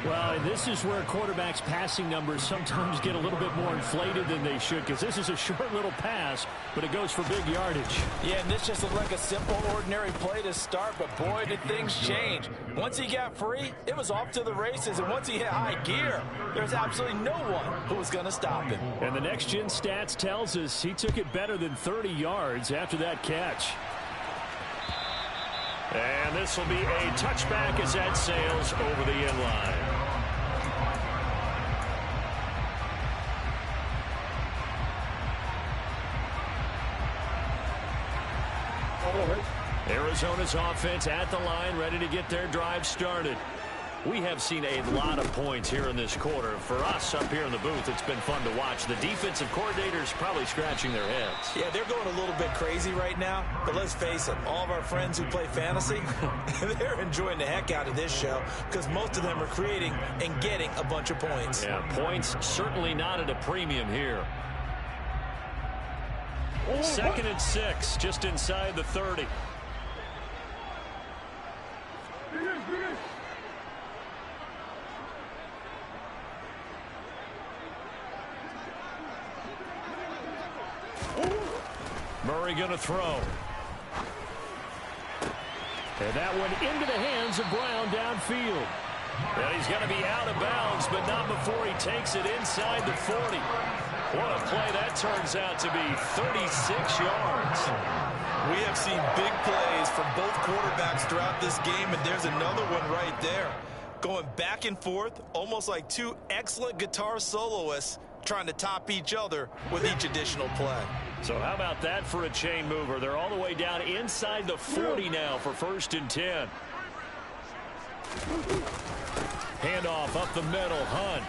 Well, and this is where quarterbacks' passing numbers sometimes get a little bit more inflated than they should, because this is a short little pass, but it goes for big yardage. Yeah, and this just looked like a simple, ordinary play to start, but boy, did things change. Once he got free, it was off to the races, and once he hit high gear, there's absolutely no one who was going to stop him. And the next-gen stats tells us he took it better than 30 yards after that catch. And this will be a touchback as that sails over the end line. Arizona's offense at the line, ready to get their drive started. We have seen a lot of points here in this quarter. For us up here in the booth, it's been fun to watch. The defensive coordinators probably scratching their heads. Yeah, they're going a little bit crazy right now. But let's face it, all of our friends who play fantasy, they're enjoying the heck out of this show because most of them are creating and getting a bunch of points. Yeah, points certainly not at a premium here. 2nd and 6, just inside the 30. Murray going to throw. And that one into the hands of Brown downfield. And he's going to be out of bounds, but not before he takes it inside the 40. What a play that turns out to be, 36 yards. We have seen big plays from both quarterbacks throughout this game, and there's another one right there. Going back and forth, almost like two excellent guitar soloists trying to top each other with each additional play. So how about that for a chain mover? They're all the way down inside the 40 now for 1st and 10. Handoff up the middle, Hunt.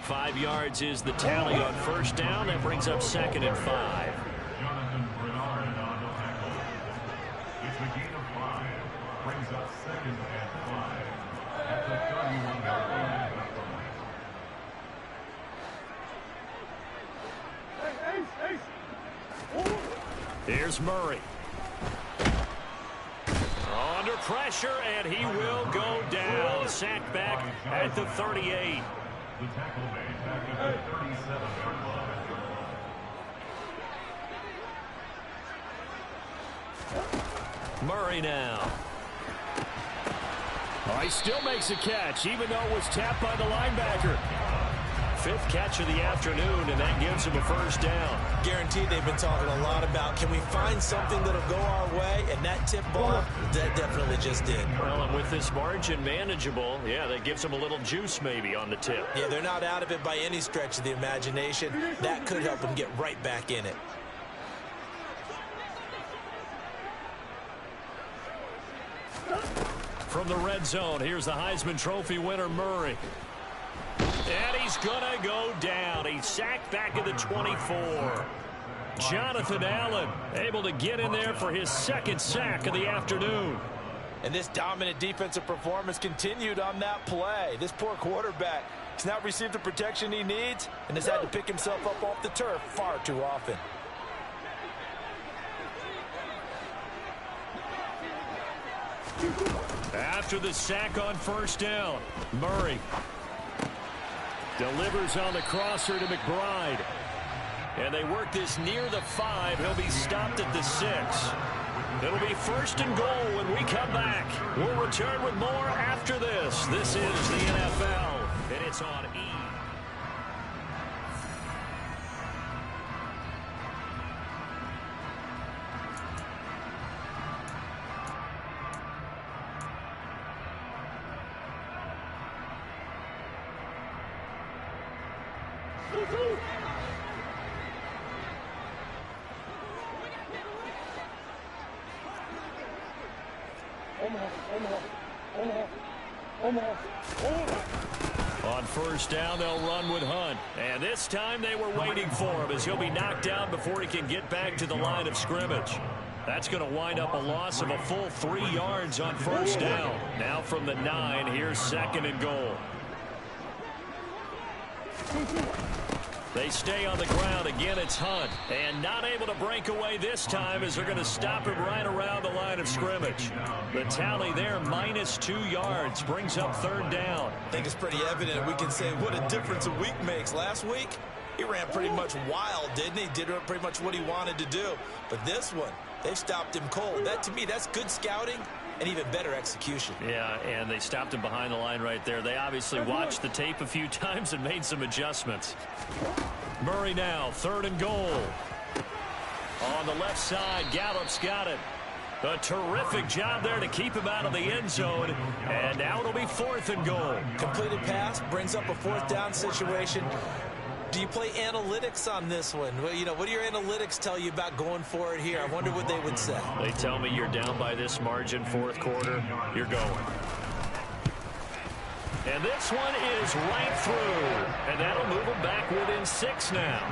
5 yards is the tally on 1st down. That brings up 2nd and 5. It's the gain of 5. Brings up 2nd and 5 at the 31-yard line. Here's Murray. Under pressure, and he will go down. Sacked back at the 38. The tackle made back at the 37-yard line. Murray now. Oh, he still makes a catch, even though it was tapped by the linebacker. 5th catch of the afternoon, and that gives him a 1st down. Guaranteed they've been talking a lot about, can we find something that'll go our way? And that tip ball, that definitely just did. Well, and with this margin manageable, yeah, that gives them a little juice maybe on the tip. Yeah, they're not out of it by any stretch of the imagination. That could help them get right back in it. From the red zone, here's the Heisman Trophy winner, Murray. And he's going to go down. He's sacked back at the 24. Jonathan Allen able to get in there for his 2nd sack of the afternoon. And this dominant defensive performance continued on that play. This poor quarterback has not received the protection he needs and has had to pick himself up off the turf far too often. After the sack on 1st down, Murray delivers on the crosser to McBride. And they work this near the 5. He'll be stopped at the 6. It'll be 1st and goal when we come back. We'll return with more after this. This is the NFL, and it's on E! On 1st down, they'll run with Hunt. And this time they were waiting for him as he'll be knocked down before he can get back to the line of scrimmage. That's going to wind up a loss of a full 3 yards on 1st down. Now from the 9, here's 2nd and goal. They stay on the ground. Again, it's Hunt. And not able to break away this time as they're going to stop him right around the line of scrimmage. The tally there, -2 yards, brings up 3rd down. I think it's pretty evident. We can say what a difference a week makes. Last week, he ran pretty much wild, didn't he? Did pretty much what he wanted to do. But this one, they stopped him cold. That, to me, that's good scouting and even better execution. Yeah, and they stopped him behind the line right there. They obviously watched the tape a few times and made some adjustments. Murray now, 3rd and goal. On the left side, Gallup's got it. A terrific job there to keep him out of the end zone. And now it'll be 4th and goal. Completed pass brings up a 4th down situation. Do you play analytics on this one? Well, you know, what do your analytics tell you about going for it here? I wonder what they would say. They tell me you're down by this margin, fourth quarter, you're going. And this one is right through. And that'll move them back within 6 now.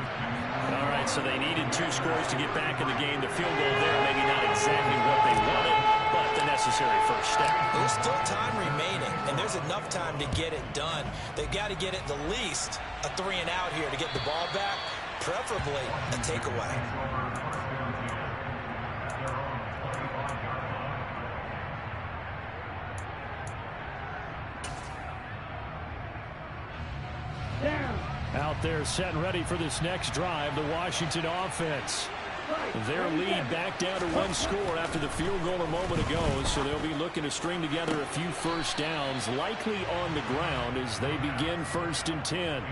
All right, so they needed 2 scores to get back in the game. The field goal there, maybe not exactly what they wanted, but the necessary first step. There's still time remaining, and there's enough time to get it done. They've got to get at the least a 3-and-out here to get the ball back, preferably a takeaway. Out there set and ready for this next drive, the Washington offense. Their lead back down to 1 score after the field goal a moment ago, so they'll be looking to string together a few first downs, likely on the ground as they begin 1st and 10.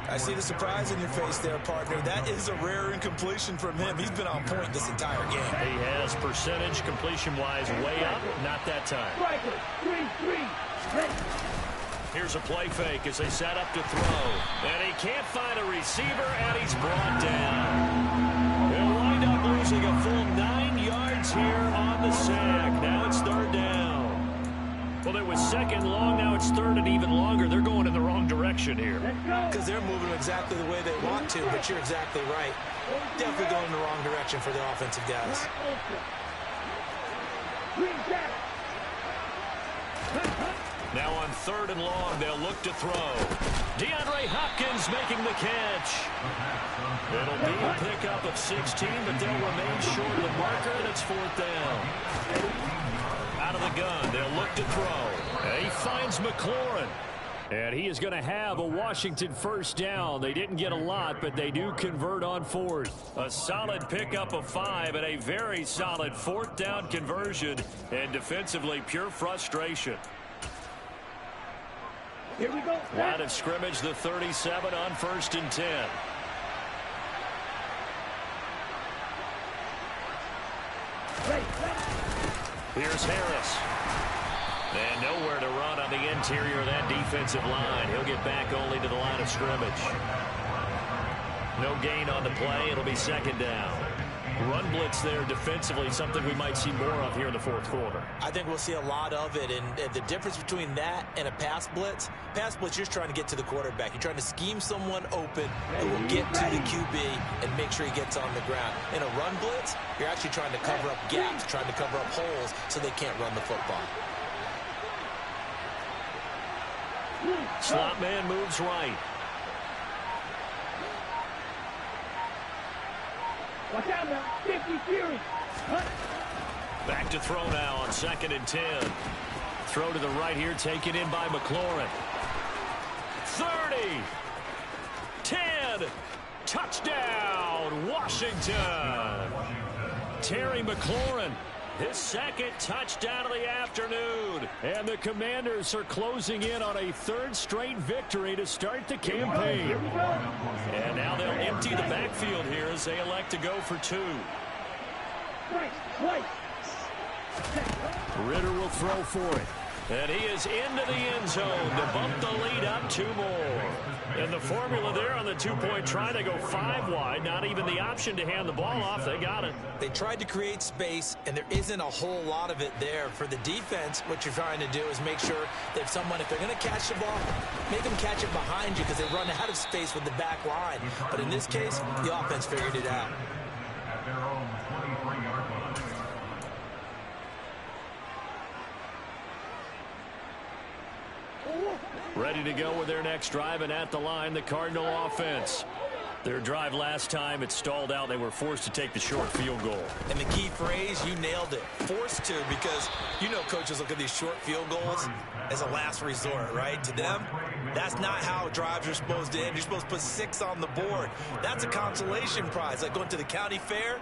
I see the surprise in your face there, partner. That is a rare incompletion from him. He's been on point this entire game. He has percentage completion-wise way up, not that time. Here's a play fake as they set up to throw. And he can't find a receiver, and he's brought down. He'll wind up losing a full 9 yards here on the sack. Now it's 3rd down. Well, it was 2nd long. Now it's 3rd and even longer. They're going in the wrong direction here. Because they're moving exactly the way they want to, but you're exactly right. Definitely going in the wrong direction for the offensive guys. Now on 3rd and long, they'll look to throw. DeAndre Hopkins making the catch. It'll be a pickup of 16, but they'll remain short of the marker, and it's 4th down. Out of the gun, they'll look to throw. And he finds McLaurin. And he is going to have a Washington first down. They didn't get a lot, but they do convert on 4th. A solid pickup of 5 and a very solid 4th down conversion. And defensively, pure frustration. Here we go. Line of scrimmage, the 37 on 1st and 10. Here's Harris. And nowhere to run on the interior of that defensive line. He'll get back only to the line of scrimmage. No gain on the play. It'll be 2nd down. Run blitz there defensively, something we might see more of here in the 4th quarter. I think we'll see a lot of it, and the difference between that and a pass blitz, you're just trying to get to the quarterback. You're trying to scheme someone open who will get to the QB and make sure he gets on the ground. In a run blitz, you're actually trying to cover up gaps, trying to cover up holes so they can't run the football. Slot man moves right. Watch out now. 50 Fury. Back to throw now on 2nd and 10. Throw to the right here, taken in by McLaurin. 30. 10. Touchdown, Washington. Terry McLaurin. His 2nd touchdown of the afternoon. And the Commanders are closing in on a 3rd straight victory to start the campaign. And now they'll empty the backfield here as they elect to go for 2. Ritter will throw for it. And he is into the end zone to bump the lead up 2 more. And the formula there on the 2-point try, they go 5 wide. Not even the option to hand the ball off. They got it. They tried to create space, and there isn't a whole lot of it there. For the defense, what you're trying to do is make sure that if they're going to catch the ball, make them catch it behind you because they run out of space with the back line. But in this case, the offense figured it out. At their own 23-yard line. Ready to go with their next drive, and at the line, the Cardinal offense. Their drive last time, it stalled out. They were forced to take the short field goal. And the key phrase, you nailed it. Forced to, because you know coaches look at these short field goals as a last resort, right? To them, that's not how drives are supposed to end. You're supposed to put 6 on the board. That's a consolation prize, like going to the county fair.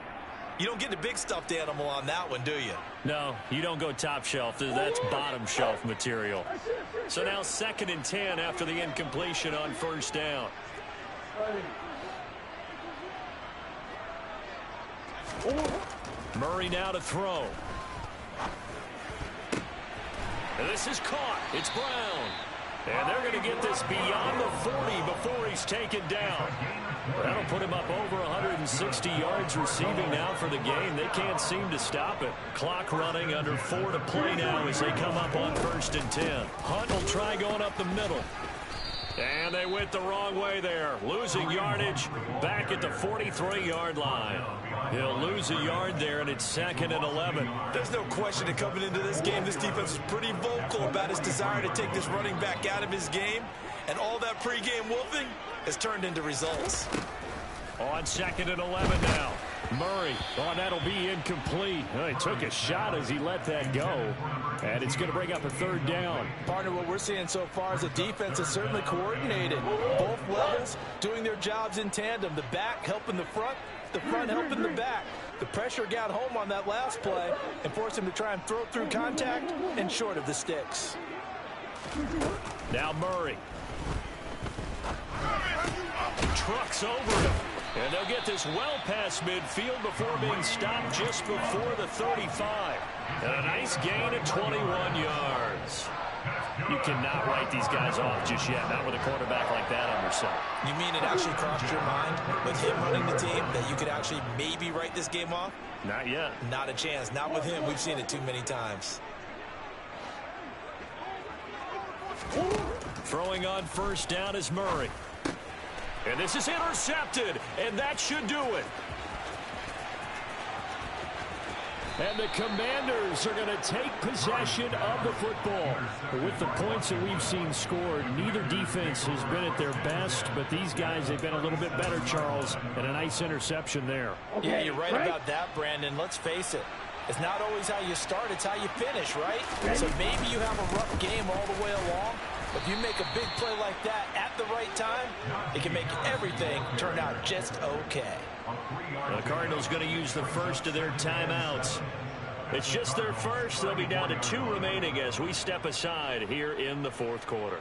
You don't get the big stuffed animal on that one, do you? No, you don't go top shelf. That's bottom shelf material. So now 2nd and 10 after the incompletion on 1st down. Murray now to throw. And this is caught. It's Brown. And they're going to get this beyond the 40 before he's taken down. That'll put him up over 160 yards receiving now for the game. They can't seem to stop it. Clock running, under 4 to play now as they come up on 1st and 10. Hunt will try going up the middle. And they went the wrong way there. Losing yardage back at the 43-yard line. He'll lose a yard there, and it's 2nd and 11. There's no question that coming into this game, this defense is pretty vocal about his desire to take this running back out of his game. And all that pregame wolfing has turned into results. On 2nd and 11 now. Murray. Oh, that'll be incomplete. He took a shot as he let that go. And it's going to bring up a 3rd down. Partner, what we're seeing so far is the defense is certainly coordinated. Both levels doing their jobs in tandem. The back helping the front helping the back. The pressure got home on that last play and forced him to try and throw through contact and short of the sticks. Now Murray. Trucks over him. And they'll get this well past midfield before being stopped just before the 35. And a nice gain of 21 yards. You cannot write these guys off just yet, not with a quarterback like that on your side. You mean it actually crossed your mind with him running the team that you could actually maybe write this game off? Not yet. Not a chance. Not with him. We've seen it too many times. Throwing on 1st down is Murray. And this is intercepted, and that should do it. And the Commanders are going to take possession of the football. With the points that we've seen scored, neither defense has been at their best, but these guys, they've been a little bit better, Charles, and a nice interception there. Yeah, you're right about that, Brandon. Let's face it. It's not always how you start, it's how you finish, right? So maybe you have a rough game all the way along, but if you make a big play like that at the right time, it can make everything turn out just okay. The Cardinals going to use the first of their timeouts. It's just their first. They'll be down to 2 remaining as we step aside here in the 4th quarter.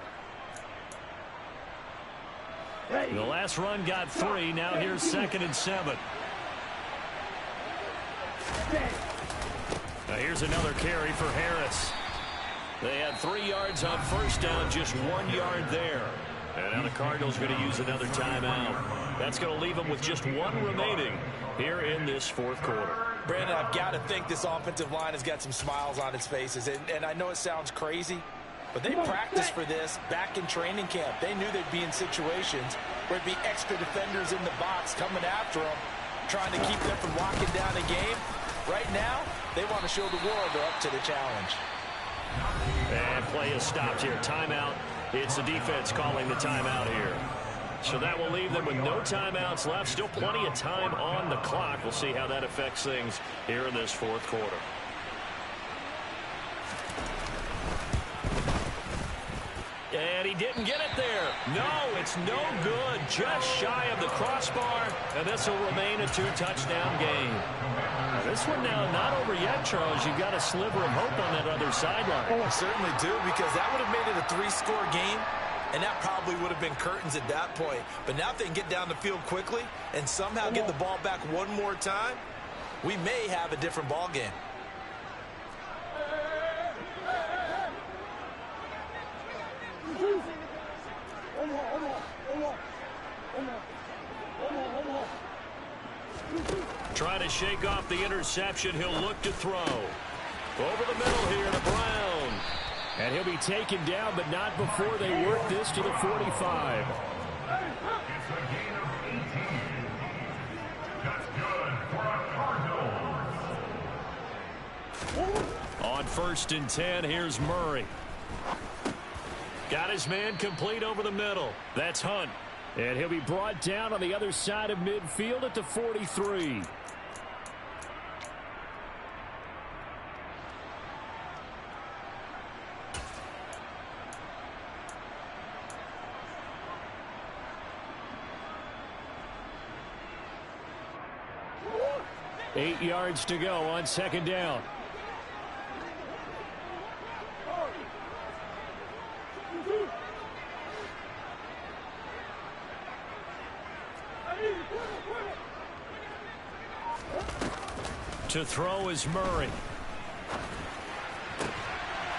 The last run got 3. Now here's 2nd and 7. Now here's another carry for Harris. They had 3 yards on 1st down, just 1 yard there. And now the Cardinals going to use another timeout. That's going to leave them with just 1 remaining here in this 4th quarter. Brandon, I've got to think this offensive line has got some smiles on its faces. And I know it sounds crazy, but they practiced for this back in training camp. They knew they'd be in situations where it'd be extra defenders in the box coming after them, trying to keep them from locking down a game. Right now, they want to show the world they're up to the challenge. And play is stopped here. Timeout. It's the defense calling the timeout here. So that will leave them with no timeouts left. Still plenty of time on the clock. We'll see how that affects things here in this 4th quarter. And he didn't get it there. No, it's no good. Just shy of the crossbar. And this will remain a 2-touchdown game. Now this one now not over yet, Charles. You've got a sliver of hope on that other sideline. Oh, I certainly do, because that would have made it a 3-score game. And that probably would have been curtains at that point. But now if they can get down the field quickly and somehow get the ball back one more time, we may have a different ball game. Trying to shake off the interception. He'll look to throw. Over the middle here to Brown. And he'll be taken down, but not before they work this to the 45. It's a gain of 18. That's good for a Cardinals. On 1st and 10, here's Murray. Got his man complete over the middle. That's Hunt. And he'll be brought down on the other side of midfield at the 43. Eight yards to go on 2nd down. To throw is Murray.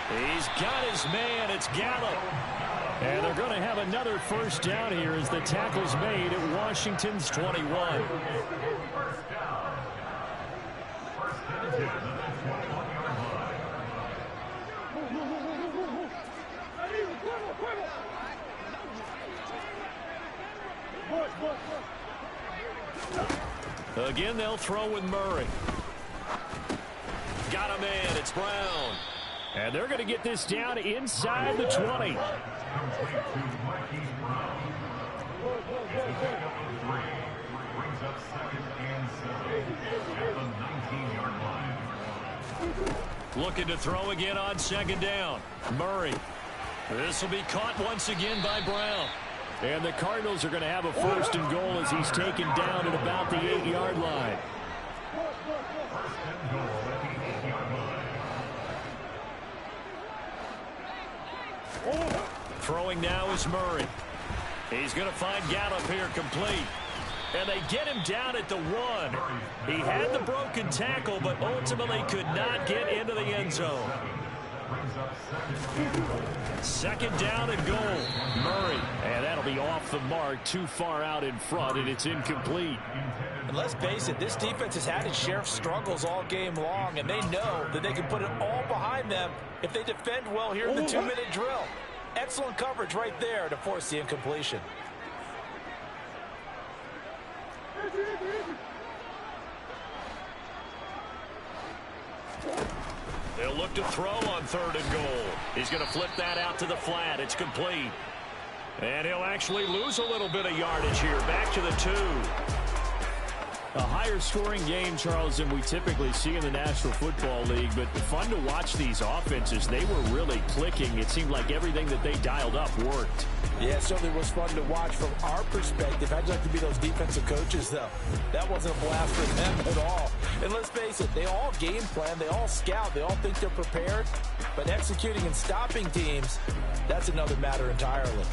He's got his man. It's Gallup. And they're going to have another first down here as the tackle's made at Washington's 21. First down. First and 10 at the 21-yard line. Again, they'll throw with Murray. Got him in. It's Brown. And they're going to get this down inside the 20. Complete to Marquise Brown. It's a pickup of 3. Brings up second and 7 at the 19-yard line. Looking to throw again on second down. Murray. This will be caught once again by Brown. And the Cardinals are going to have a first and goal as he's taken down at about the 8-yard line. First and goal at the 8-yard line. Throwing now is Murray. He's going to find Gallup here complete. And they get him down at the 1. He had the broken tackle, but ultimately could not get into the end zone. Second down and goal. Murray. And that'll be off the mark, too far out in front, and it's incomplete. And let's face it, this defense has had its share of struggles all game long, and they know that they can put it all behind them if they defend well here in the 2-minute drill. Excellent coverage right there to force the incompletion. They'll look to throw on third and goal. He's going to flip that out to the flat. It's complete. And he'll actually lose a little bit of yardage here. Back to the 2. A higher scoring game, Charles, than we typically see in the National Football League, but fun to watch these offenses. They were really clicking. It seemed like everything that they dialed up worked. Yeah, it certainly was fun to watch from our perspective. I'd like to be those defensive coaches, though. That wasn't a blast for them at all. And let's face it, they all game plan, they all scout, they all think they're prepared. But executing and stopping teams, that's another matter entirely.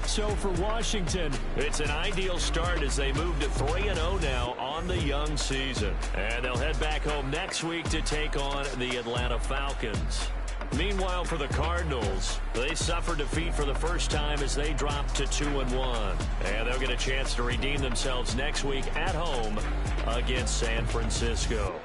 So for Washington, it's an ideal start as they move to 3-0 now on the young season. And they'll head back home next week to take on the Atlanta Falcons. Meanwhile, for the Cardinals, they suffered defeat for the first time as they dropped to 2-1. And they'll get a chance to redeem themselves next week at home against San Francisco.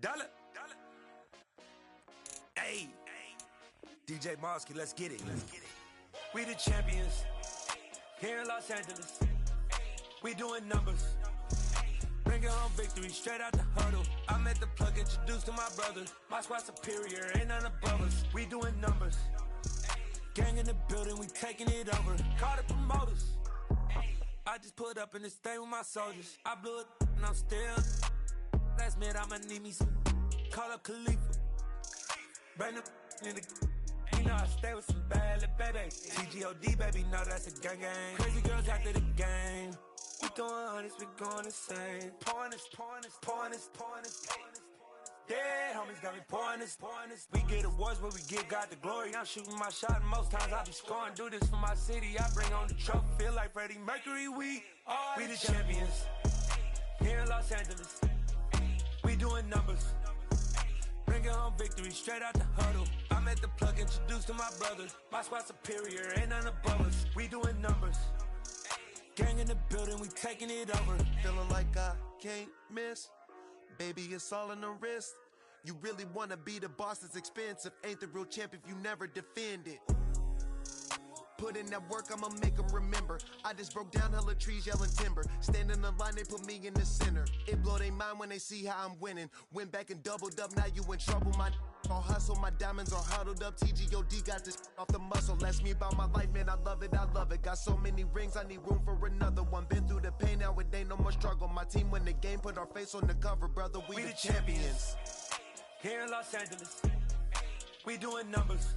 Dollar. Hey, DJ Mosky, let's get it. We the champions here in Los Angeles. We doing numbers. Bringing home victory straight out the huddle. I'm at the plug, introduced to my brothers. My squad superior, ain't none above us. We doing numbers. Gang in the building, we taking it over. Call the promoters. I just put up in this thing with my soldiers. I blew it and I'm still. Last minute I'ma need me some. Call up Khalifa. Bring them in the. You know I stay with some bad little baby. TGOD, baby, know that's a gang gang. Crazy girls after the game. We throwing hundreds, we going insane. Pouring this. Yeah, homies got me pouring this. We get awards, but we give God the glory. I'm shooting my shot, and most times I be scoring. Do this for my city, I bring on the trophy. Feel like Freddie Mercury, we the champions. Here in Los Angeles, we doing numbers. Bringing home victory straight out the huddle. I'm at the plug, introduced to my brothers. My squad superior, ain't none above us. We doing numbers. Gang in the building, we taking it over. Feeling like I can't miss. Baby, it's all in the wrist. You really wanna be the boss, it's expensive. Ain't the real champ if you never defend it. Put in that work, I'ma make them remember. I just broke down hella trees, yelling timber. Stand in the line, they put me in the center. It blow their mind when they see how I'm winning. Went back and doubled up, now you in trouble. My all hustle, my diamonds are huddled up. TGOD got this off the muscle. Ask me about my life, man, I love it. Got so many rings, I need room for another one. Been through the pain, now it ain't no more struggle. My team win the game, put our face on the cover, brother. We the champions. Here in Los Angeles, we doing numbers.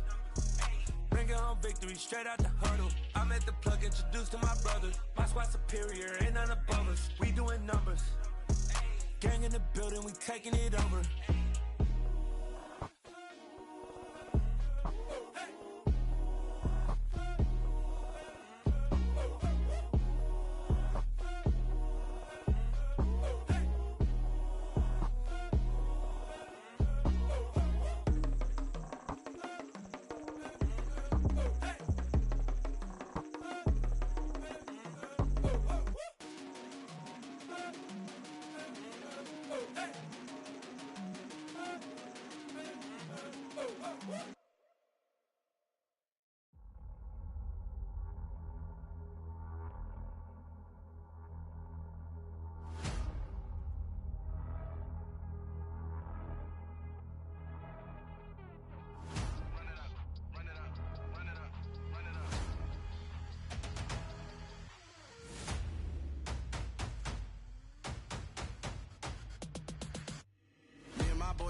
Bringing home victory straight out the huddle. I'm at the plug, introduced to my brothers. My squad superior, ain't none above us. We doing numbers. Gang in the building, we taking it over.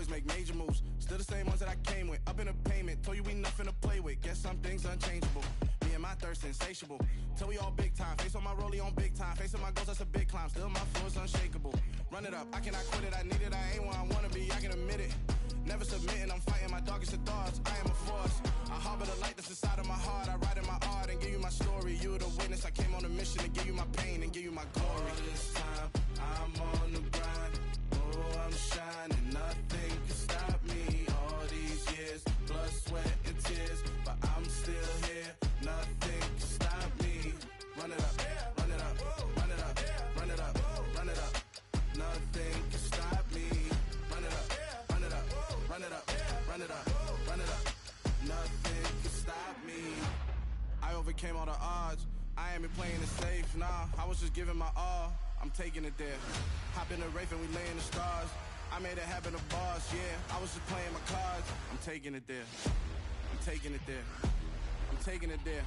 Make major moves, still the same ones that I came with. Up in a payment, told you we nothing to play with. Guess some things unchangeable. Me and my thirst insatiable. Till we all big time. Face on my rollie on big time. Face on my goals, that's a big climb. Still my flow is unshakable. Run it up, I cannot quit it. I need it, I ain't where I wanna be. I can admit it. Never submitting, I'm fighting my darkest of thoughts. I am a force. I harbor the light that's inside of my heart. I write in my art and give you my story. You the witness. I came on a mission to give you my pain and give you my glory. All this time, I'm on the grind. Oh, I'm shining. Nothing can stop me. All these years, blood, sweat, and tears, but I'm still here. Nothing can stop me. Run it up, run it up, run it up, run it up, run it up. Nothing can stop me. Run it up, run it up, run it up, run it up, run it up. Nothing can stop me. I overcame all the odds. I ain't been playing it safe, nah. I was just giving my all. I'm taking it there. Hop in the Wraith and we lay in the stars. I made it happen to boss, yeah. I was just playing my cards. I'm taking it there. I'm taking it there. I'm taking it there.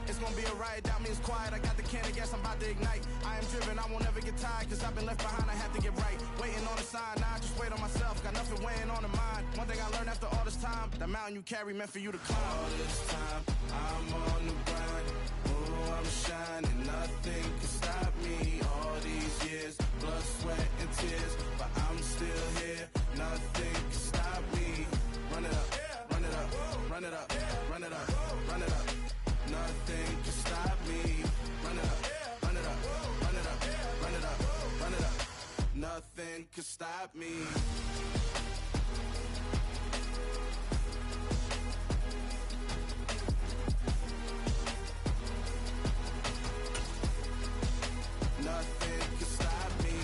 It's gonna be a riot, doubt me it's quiet. I got the can of gas, I'm about to ignite. I am driven, I won't ever get tired, cause I've been left behind, I have to get right. Waiting on a sign, now I just wait on myself. Got nothing weighing on the mind. One thing I learned after all this time, the mountain you carry meant for you to climb. All this time, I'm on the grind. Oh, I'm shining, nothing can stop me. All these years, blood, sweat, and tears, but I'm still here. Nothing can stop me. Run it up, run it up, run it up, run it up, run it up. Nothing can stop me. Run it up, run it up, run it up, run it up, run it up. Nothing can stop me. Nothing can stop me.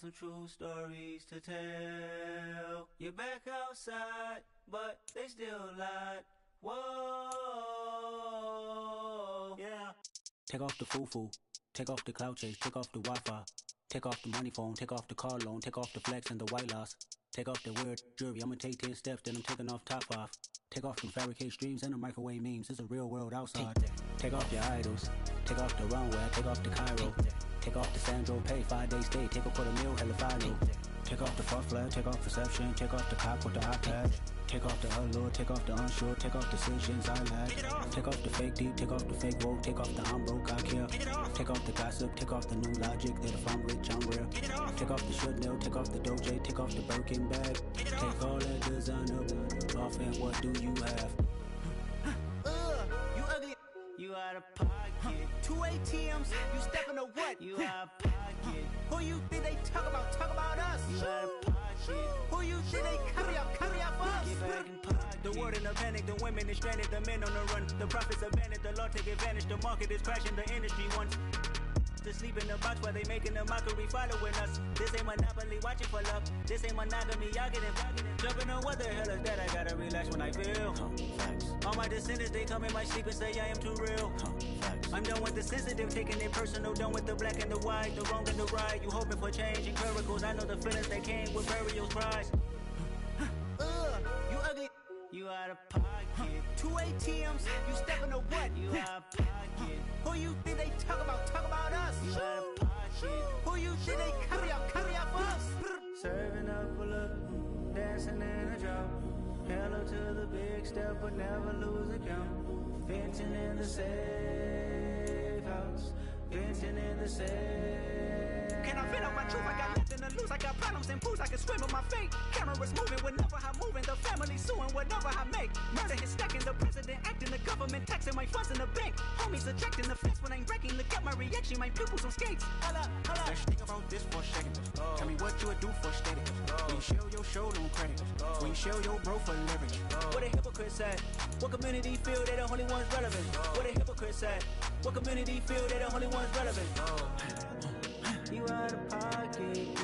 some true stories to tell. You're back outside, but they still lied. Whoa, yeah. Take off the foo-foo, take off the cloud chase, take off the Wi-Fi, take off the money phone, take off the car loan, take off the flex and the white loss, take off the weird jewelry. I'ma take 10 steps, then I'm taking off top 5. Take off the fabricated streams and the microwave memes. It's a real world outside. Take off your idols, take off the runway, take off the Cairo, take off the Sandro pay, 5-day stay, take a $250,000 hella follow. Take off the fuck flag, take off perception, take off the cop with the iPad. Take off the allure, take off the unsure, take off decisions I lack. Take off the fake deep, take off the fake woke, take off the I'm broke, I care. Take off the gossip, take off the new logic that if I'm rich, I'm real. Take off the Chanel, take off the Doja, take off the Birkin bag. Take all that designer off and what do you have? You ugly. You out of pocket. 2 ATMs, you stepping to what? You out of pocket. Who you think they talk about? Talk about us. You out of pocket. Who you think they carry up us? Get back in pocket. The world in a panic, the women is stranded, the men on the run. The profits abandoned, the law take advantage. The market is crashing, the industry wants to sleep in the box while they making a mockery following us. This ain't Monopoly, watching for love. This ain't monogamy, y'all getting jumping on what the hell is that? I gotta relax when I feel. All my descendants, they come in my sleep and say I am too real. I'm done with the sensitive, taking it personal. Done with the black and the white, the wrong and the right. You hoping for change and miracles. I know the feelings that came with burial cries. You ugly. You out of pocket. 2 ATMs, you stepping to what? You out of pocket. Who you think they talk about? Talk about us. You out of pocket. Who you think they carry up us? Serving up a look, dancing in a drop. Hello to the big step, but never lose a count. Venting in the safe house. Venting in the safe. Can I vent out my truth? I got nothing to lose. I got problems and pools. I can swim with my fate. Cameras moving whenever I'm moving. The family suing whatever I make. Murder is stacking. The president acting. The government taxing my funds in the bank. Homies ejecting the fence when I'm breaking. Look at my reaction. My pupils on skates. Holla, holla. Let's think about this for a second. Tell me what you would do for status. When you show your show, no credit. When you show your bro for leverage. What a hypocrite said. What community feel they the only ones relevant? What a hypocrite said. What community feel they the only ones relevant? You out of pocket.